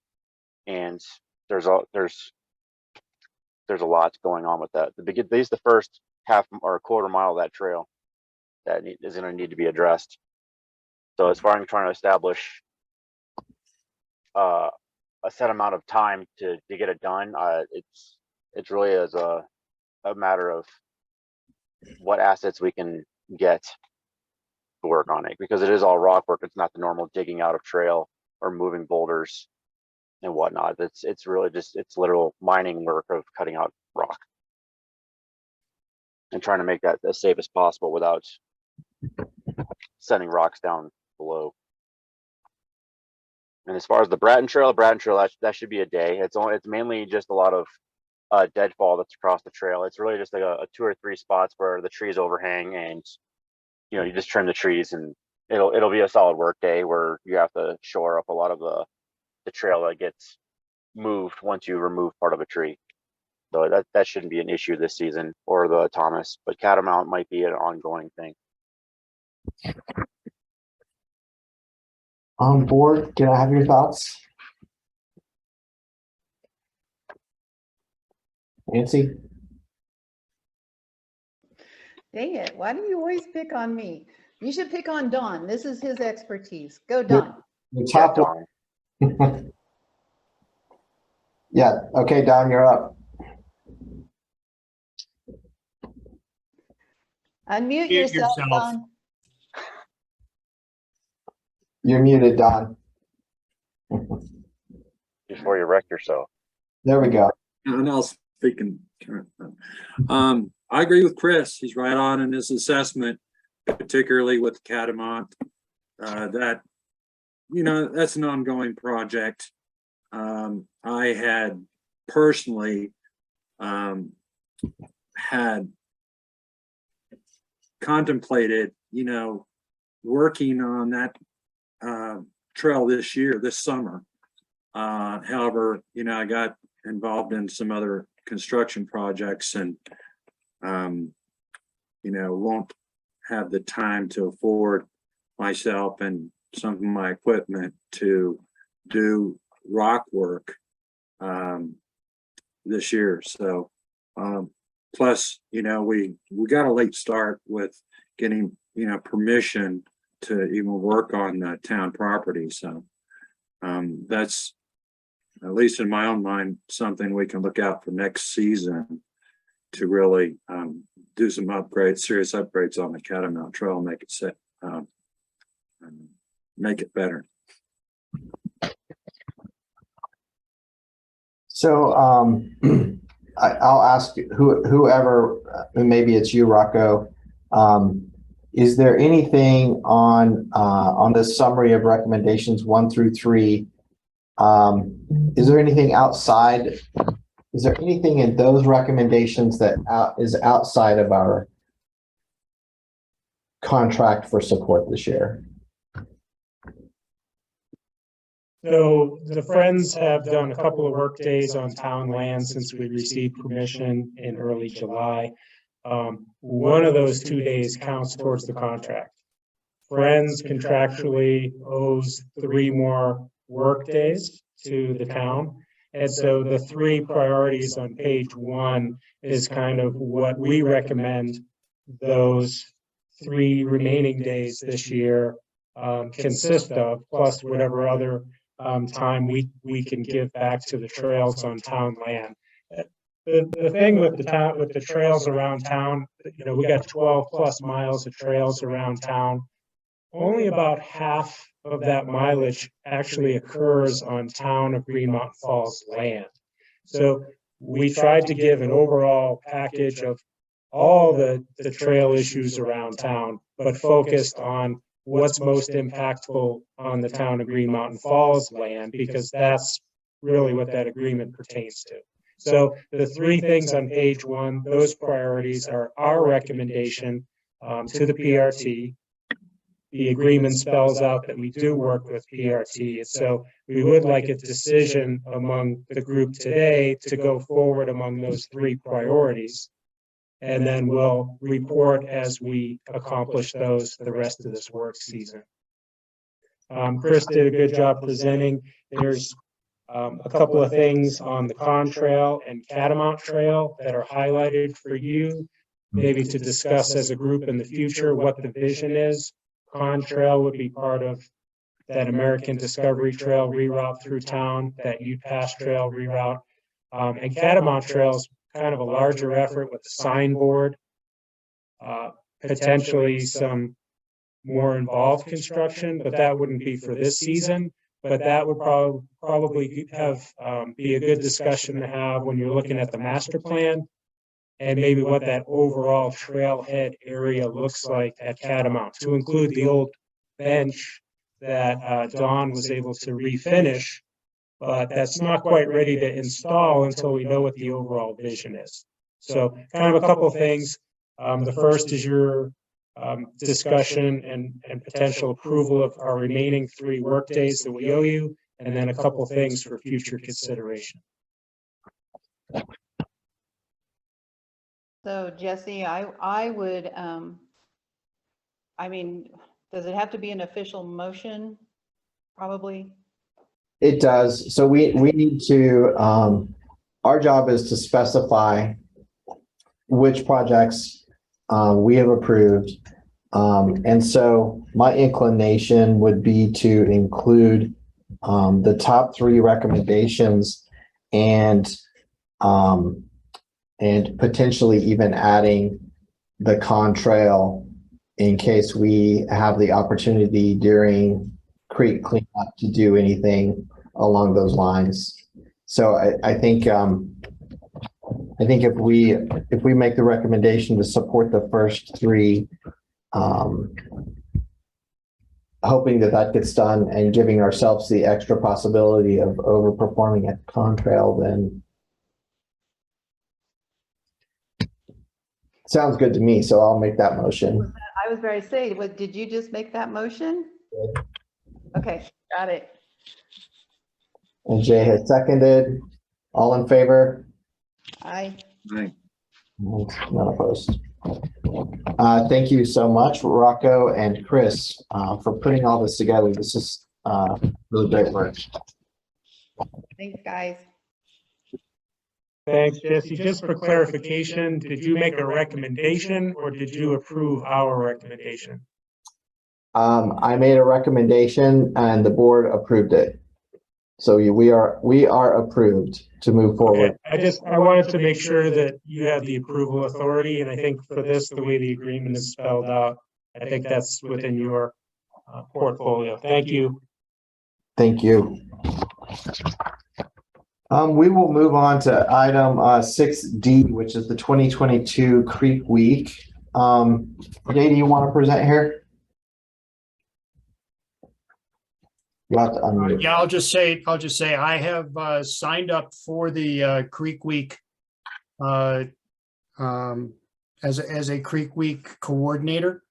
and there's a lot going on with that. At least the first half or a quarter mile of that trail that is going to need to be addressed. So as far as trying to establish a set amount of time to get it done, it's really as a matter of what assets we can get to work on it, because it is all rock work. It's not the normal digging out of trail or moving boulders and whatnot. It's really just, it's literal mining work of cutting out rock and trying to make that as safe as possible without sending rocks down below. And as far as the Bratton Trail, that should be a day. It's mainly just a lot of deadfall that's across the trail. It's really just like a 2 or 3 spots where the trees overhang, and you just trim the trees, and it'll be a solid work day where you have to shore up a lot of the trail that gets moved once you remove part of a tree. So that shouldn't be an issue this season, or the Thomas, but Catamount might be an ongoing thing. On board, can I have your thoughts? Nancy? Dang it, why do you always pick on me? You should pick on Don. This is his expertise. Go, Don. The Yeah, top Don. one. Yeah, okay, Don, you're up. Unmute Mute yourself, yourself. Don. You're muted, Don. Before you wreck yourself. There we go. And I'll speak in turn. I agree with Chris. He's right on in his assessment, particularly with Catamount. That's an ongoing project. I had personally had contemplated, working on that trail this summer. However, I got involved in some other construction projects and, won't have the time to afford myself and some of my equipment to do rock work this year. So plus, we got a late start with getting, permission to even work on town property. So that's, at least in my own mind, something we can look out for next season to really do some upgrades, serious upgrades on the Catamount Trail, make it set, make it better. So I'll ask whoever, maybe it's you, Rocco. Is there anything on this summary of recommendations 1 through 3? Is there anything outside? Is there anything in those recommendations that is outside of our contract for support this year? So the Friends have done a couple of work days on town land since we received permission in early July. One of those 2 days counts towards the contract. Friends contractually owes 3 more work days to the town. And so the 3 priorities on page 1 is kind of what we recommend those 3 remaining days this year consist of, plus whatever other time we can give back to the trails on town land. The thing with the trails around town, you know, we got 12 plus miles of trails around town. Only about half of that mileage actually occurs on town of Green Mountain Falls land. So we tried to give an overall package of all the trail issues around town, but focused on what's most impactful on the town of Green Mountain Falls land, because that's really what that agreement pertains to. So the 3 things on page 1, those priorities are our recommendation to the PRT. The agreement spells out that we do work with PRT. And so we would like a decision among the group today to go forward among those 3 priorities. And then we'll report as we accomplish those for the rest of this work season. Chris did a good job presenting. There's a couple of things on the Contrail and Catamount Trail that are highlighted for you, maybe to discuss as a group in the future what the vision is. Contrail would be part of that American Discovery Trail reroute through town, that Ute Pass Trail reroute. And Catamount Trail is kind of a larger effort with the signboard, potentially some more involved construction, but that wouldn't be for this season. But that would probably have be a good discussion to have when you're looking at the master plan, and maybe what that overall trailhead area looks like at Catamount, to include the old bench that Don was able to refinish, but that's not quite ready to install until we know what the overall vision is. So kind of a couple of things. The first is your discussion and potential approval of our remaining 3 work days that we owe you, and then a couple of things for future consideration. So Jesse, I would, I mean, does it have to be an official motion? Probably. It does. So we need to, our job is to specify which projects we have approved. And so my inclination would be to include the top 3 recommendations and potentially even adding the Contrail in case we have the opportunity during creek cleanup to do anything along those lines. So I think if we make the recommendation to support the first 3, hoping that gets done and giving ourselves the extra possibility of overperforming at Contrail, then sounds good to me. So I'll make that motion. I was very say, what, did you just make that motion? Okay, got it. And Jay has seconded. All in favor? Aye. Right. None opposed. Thank you so much, Rocco and Chris, for putting all this together. This is really great work. Thanks, guys. Thanks, Jesse. Just for clarification, did you make a recommendation or did you approve our recommendation? I made a recommendation and the board approved it. So we are approved to move forward. Okay, I wanted to make sure that you have the approval authority, and I think for this, the way the agreement is spelled out, I think that's within your portfolio. Thank you. Thank you. We will move on to item 6D, which is the 2022 Creek Week. Jay, do you want to present here? You have to unmute. Yeah, I'll just say I have signed up for the Creek Week as a Creek Week coordinator.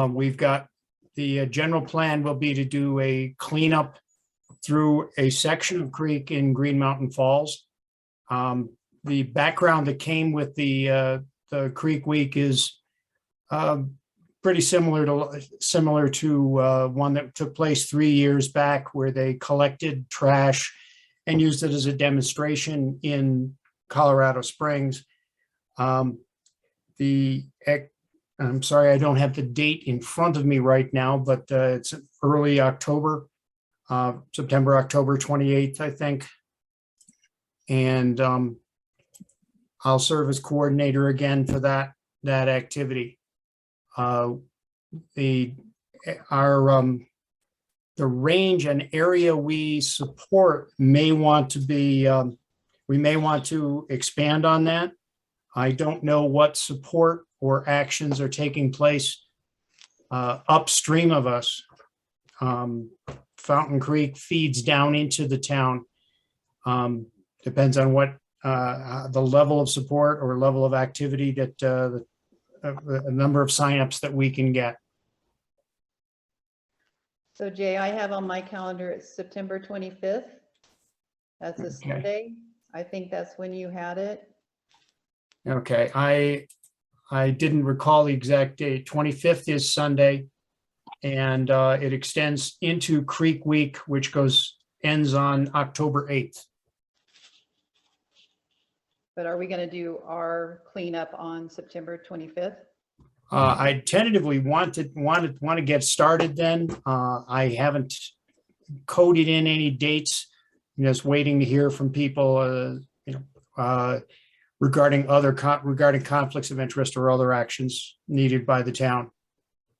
We've got the general plan will be to do a cleanup through a section of creek in Green Mountain Falls. The background that came with the Creek Week is pretty similar to one that took place 3 years back, where they collected trash and used it as a demonstration in Colorado Springs. I'm sorry, I don't have the date in front of me right now, but it's early October, September, October 28th, I think. And I'll serve as coordinator again for that activity. The range and area we support may want to be, we may want to expand on that. I don't know what support or actions are taking place upstream of us. Fountain Creek feeds down into the town. Depends on what the level of support or level of activity that a number of signups that we can get. So Jay, I have on my calendar, it's September 25th. That's a Okay. Sunday. I think that's when you had it. Okay, I didn't recall the exact date. 25th is Sunday, and it extends into Creek Week, which ends on October 8th. But are we going to do our cleanup on September 25th? I tentatively want to get started then. I haven't coded in any dates. I'm just waiting to hear from people, regarding regarding conflicts of interest or other actions needed by the town.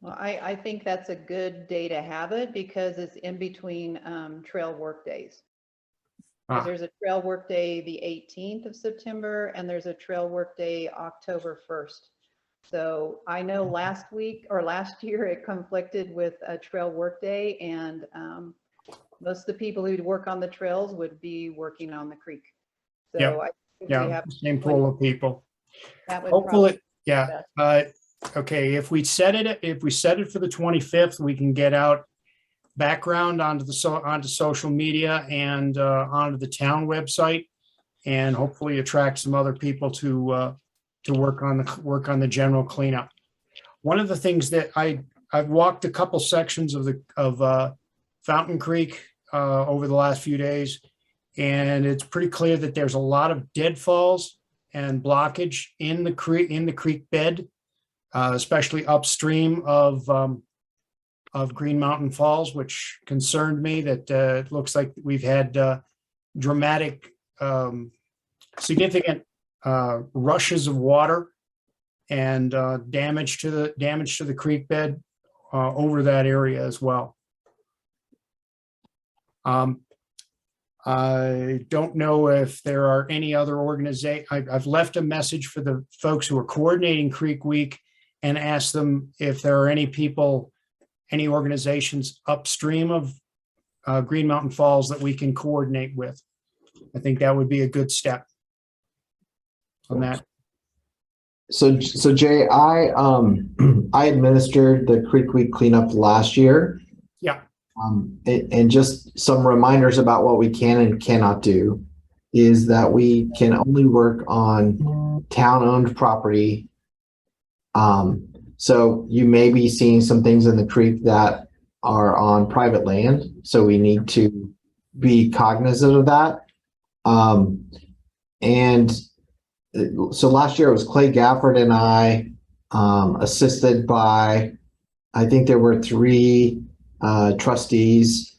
Well, I think that's a good day to have it because it's in between trail work days. 'Cause Ah. there's a trail work day the 18th of September and there's a trail work day October 1st. So I know last week or last year it conflicted with a trail work day, and most of the people who'd work on the trails would be working on the creek. So Yep. I think we Yeah, have same pool of people. that would Hopefully, probably yeah. Okay, if we set it for the 25th, we can get out background onto social media and onto the town website, and hopefully attract some other people to work on the general cleanup. One of the things that I've walked a couple sections of Fountain Creek over the last few days, and it's pretty clear that there's a lot of deadfalls and blockage in the creek bed, especially upstream of Green Mountain Falls, which concerned me that it looks like we've had dramatic, significant rushes of water and damage to the creek bed over that area as well. I don't know if there are any other organizations. I've left a message for the folks who are coordinating Creek Week and asked them if there are any people, any organizations upstream of Green Mountain Falls that we can coordinate with. I think that would be a good step on that. So Jay, I administered the Creek Week cleanup last year. Yeah. And just some reminders about what we can and cannot do is that we can only work on town-owned property. So you may be seeing some things in the creek that are on private land. So we need to be cognizant of that. And so last year it was Clay Gafford and I, assisted by I think there were three trustees,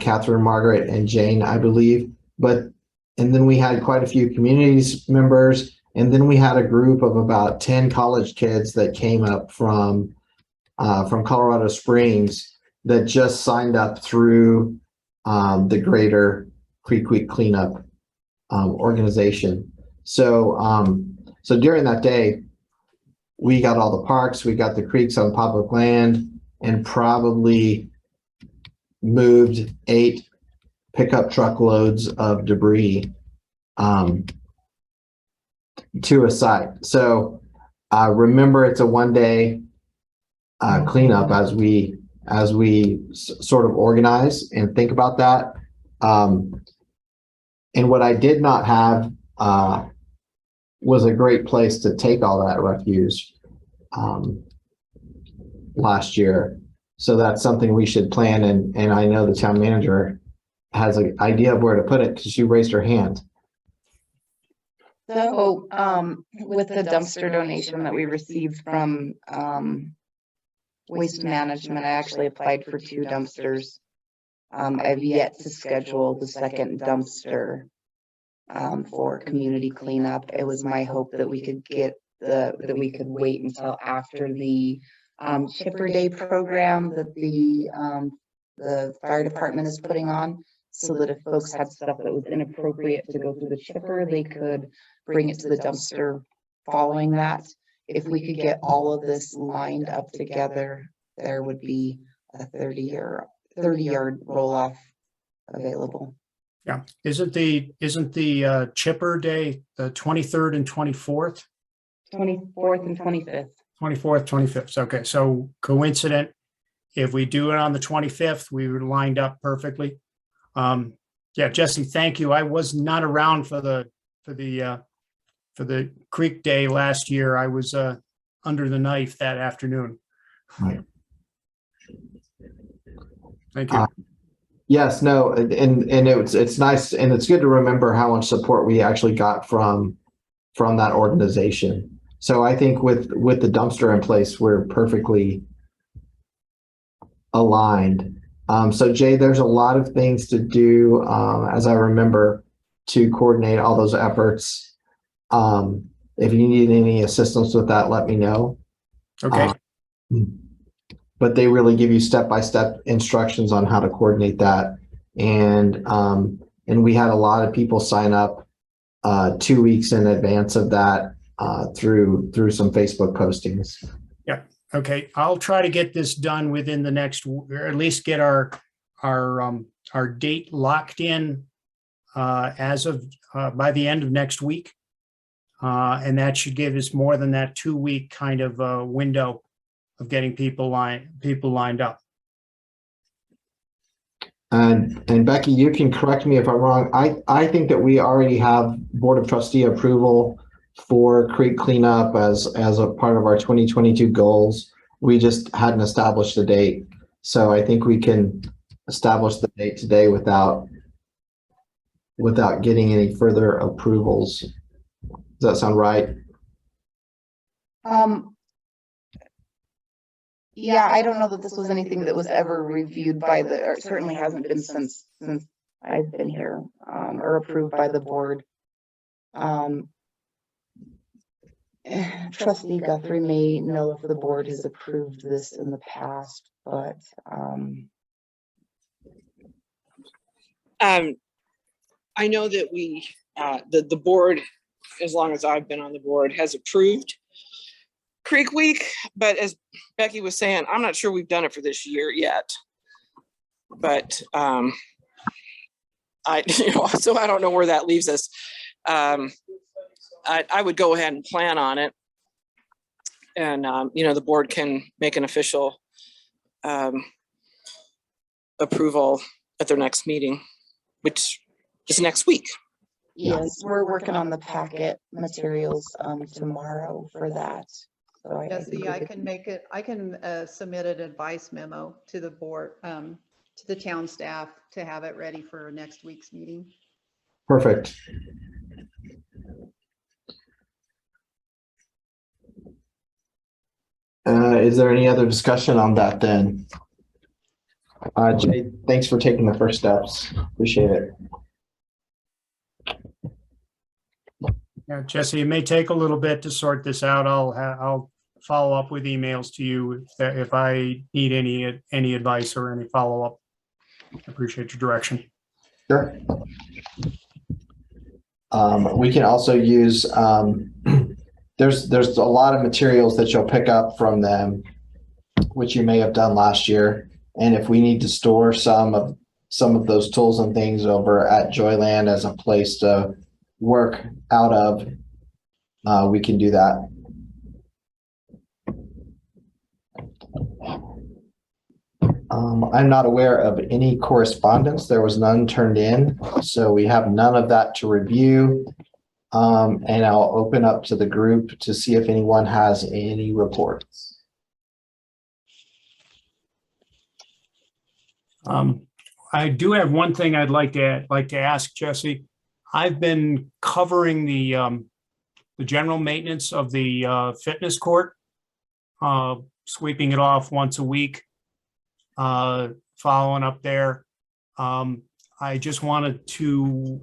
Catherine, Margaret, and Jane, I believe. And then we had quite a few communities members, and then we had a group of about 10 college kids that came up from Colorado Springs that just signed up through the Greater Creek Week Cleanup organization. So during that day, we got all the parks, we got the creeks on public land, and probably moved 8 pickup truckloads of debris to a site. So remember, it's a one-day cleanup as we sort of organize and think about that. And what I did not have was a great place to take all that refuse last year. So that's something we should plan. And I know the town manager has an idea of where to put it because you raised her hand. So, with the dumpster donation that we received from, Waste Management, I actually applied for 2 dumpsters. I've yet to schedule the second dumpster, for community cleanup. It was my hope that we could that we could wait until after the, Chipper Day program that the fire department is putting on, so that if folks had stuff that was inappropriate to go through the chipper, they could bring it to the dumpster following that. If we could get all of this lined up together, there would be a 30-yard roll-off available. Yeah. Isn't the chipper day the 23rd and 24th? 24th and 25th. 24th, 25th. Okay, so coincident. If we do it on the 25th, we were lined up perfectly. Yeah, Jesse, thank you. I was not around for the Creek Day last year. I was under the knife that afternoon. Right. Thank you. Yes, no, and it's nice, and it's good to remember how much support we actually got from that organization. So I think with the dumpster in place, we're perfectly aligned. So Jay, there's a lot of things to do, as I remember, to coordinate all those efforts. If you need any assistance with that, let me know. Okay. But they really give you step-by-step instructions on how to coordinate that. And we had a lot of people sign up 2 weeks in advance of that through some Facebook postings. Yeah. Okay. I'll try to get this done within the next, or at least get our date locked in as of by the end of next week. And that should give us more than that 2-week kind of window of getting people lined up. And Becky, you can correct me if I'm wrong. I think that we already have Board of Trustee approval for creek cleanup as a part of our 2022 goals. We just hadn't established a date. So I think we can establish the date today without getting any further approvals. Does that sound right? Yeah, I don't know that this was anything that was ever reviewed by or it certainly hasn't been since I've been here, or approved by the board. Trustee Guthrie may know if the board has approved this in the past, but, I know that we, the board, as long as I've been on the board, has approved Creek Week, but as Becky was saying, I'm not sure we've done it for this year yet. But so I don't know where that leaves us. I would go ahead and plan on it. And the board can make an official approval at their next meeting, which is next week. yes, we're working on the packet materials tomorrow for that. So Jesse, I can submit an advice memo to the board, to the town staff to have it ready for next week's meeting. Perfect. Is there any other discussion on that then? Jay, thanks for taking the first steps. Appreciate it. Yeah, Jesse, it may take a little bit to sort this out. I'll follow up with emails to you if I need any advice or any follow-up. I appreciate your direction. Sure. We can also use, there's a lot of materials that you'll pick up from them, which you may have done last year. And if we need to store some of those tools and things over at Joyland as a place to work out of, we can do that. I'm not aware of any correspondence. There was none turned in, so we have none of that to review. And I'll open up to the group to see if anyone has any reports. I do have one thing I'd like to ask Jesse. I've been covering the general maintenance of the fitness court, sweeping it off once a week, following up there. I just wanted to,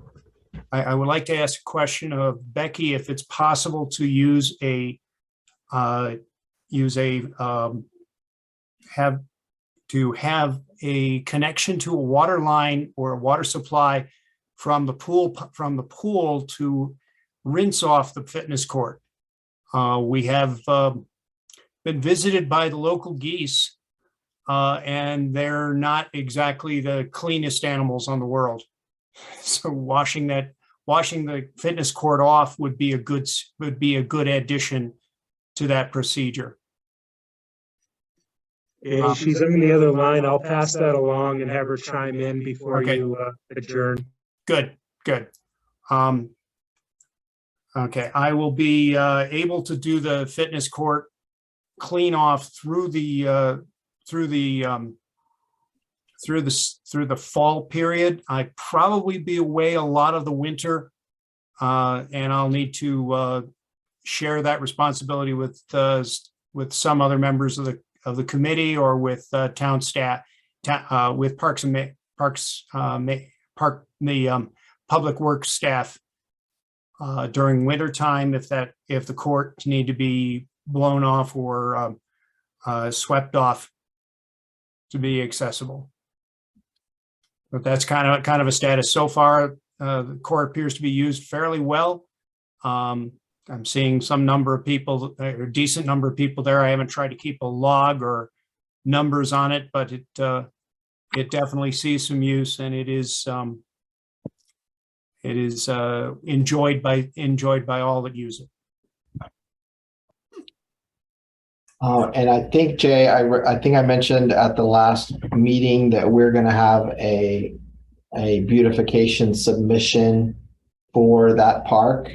I would like to ask a question of Becky, if it's possible to use a have a connection to a water line or a water supply from the pool to rinse off the fitness court. We have been visited by the local geese, and they're not exactly the cleanest animals on the world. So washing the fitness court off would be a good addition to that procedure. Yeah, she's on the other line. I'll pass that along and have her chime in before Okay. you adjourn. Good. Okay, I will be able to do the fitness court clean off through the fall period. I probably be away a lot of the winter, and I'll need to share that responsibility with some other members of the committee or with town staff, with public works staff during winter time if the courts need to be blown off or swept off to be accessible. But that's kind of a status so far. The court appears to be used fairly well. I'm seeing some number of people, a decent number of people there. I haven't tried to keep a log or numbers on it, but it definitely sees some use, and it is enjoyed by all that use it. And I think, Jay, I think I mentioned at the last meeting that we're going to have a beautification submission for that park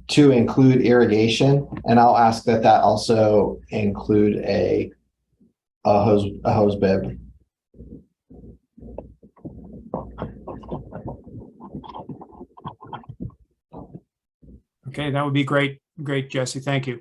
to include irrigation, and I'll ask that also include a hose bib. Okay, that would be great, Jesse. Thank you.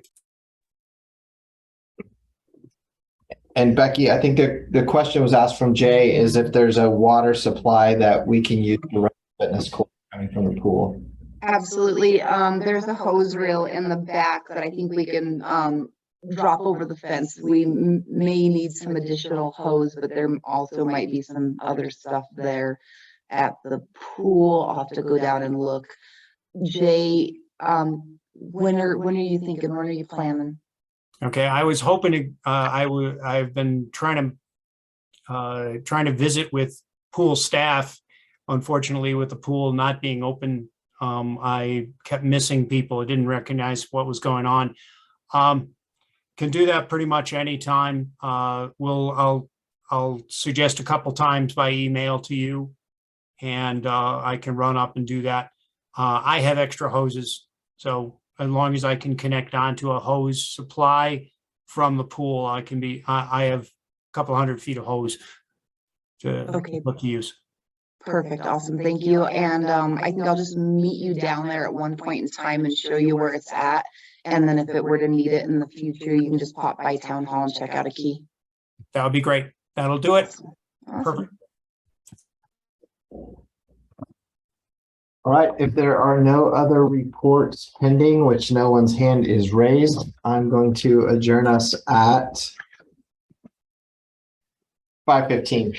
And Becky, I think the question was asked from Jay is if there's a water supply that we can use to run the fitness court coming from the pool. Absolutely. There's a hose reel in the back that I think we can drop over the fence. We may need some additional hose, but there also might be some other stuff there at the pool. I'll have to go down and look. Jay, when are you thinking? When are you planning? Okay, I was hoping to. I've been trying to visit with pool staff. Unfortunately, with the pool not being open, I kept missing people. I didn't recognize what was going on. Can do that pretty much anytime. I'll suggest a couple times by email to you, and I can run up and do that. I have extra hoses, so as long as I can connect onto a hose supply from the pool, I have a couple 100 feet of hose to Okay. look to use. Perfect, awesome, thank you. And I think I'll just meet you down there at one point in time and show you where it's at. And then if it were to need it in the future, you can just pop by town hall and check out a key. That would be great. That'll do it. Awesome. Perfect. All right, if there are no other reports pending, which no one's hand is raised, I'm going to adjourn us at 5:15.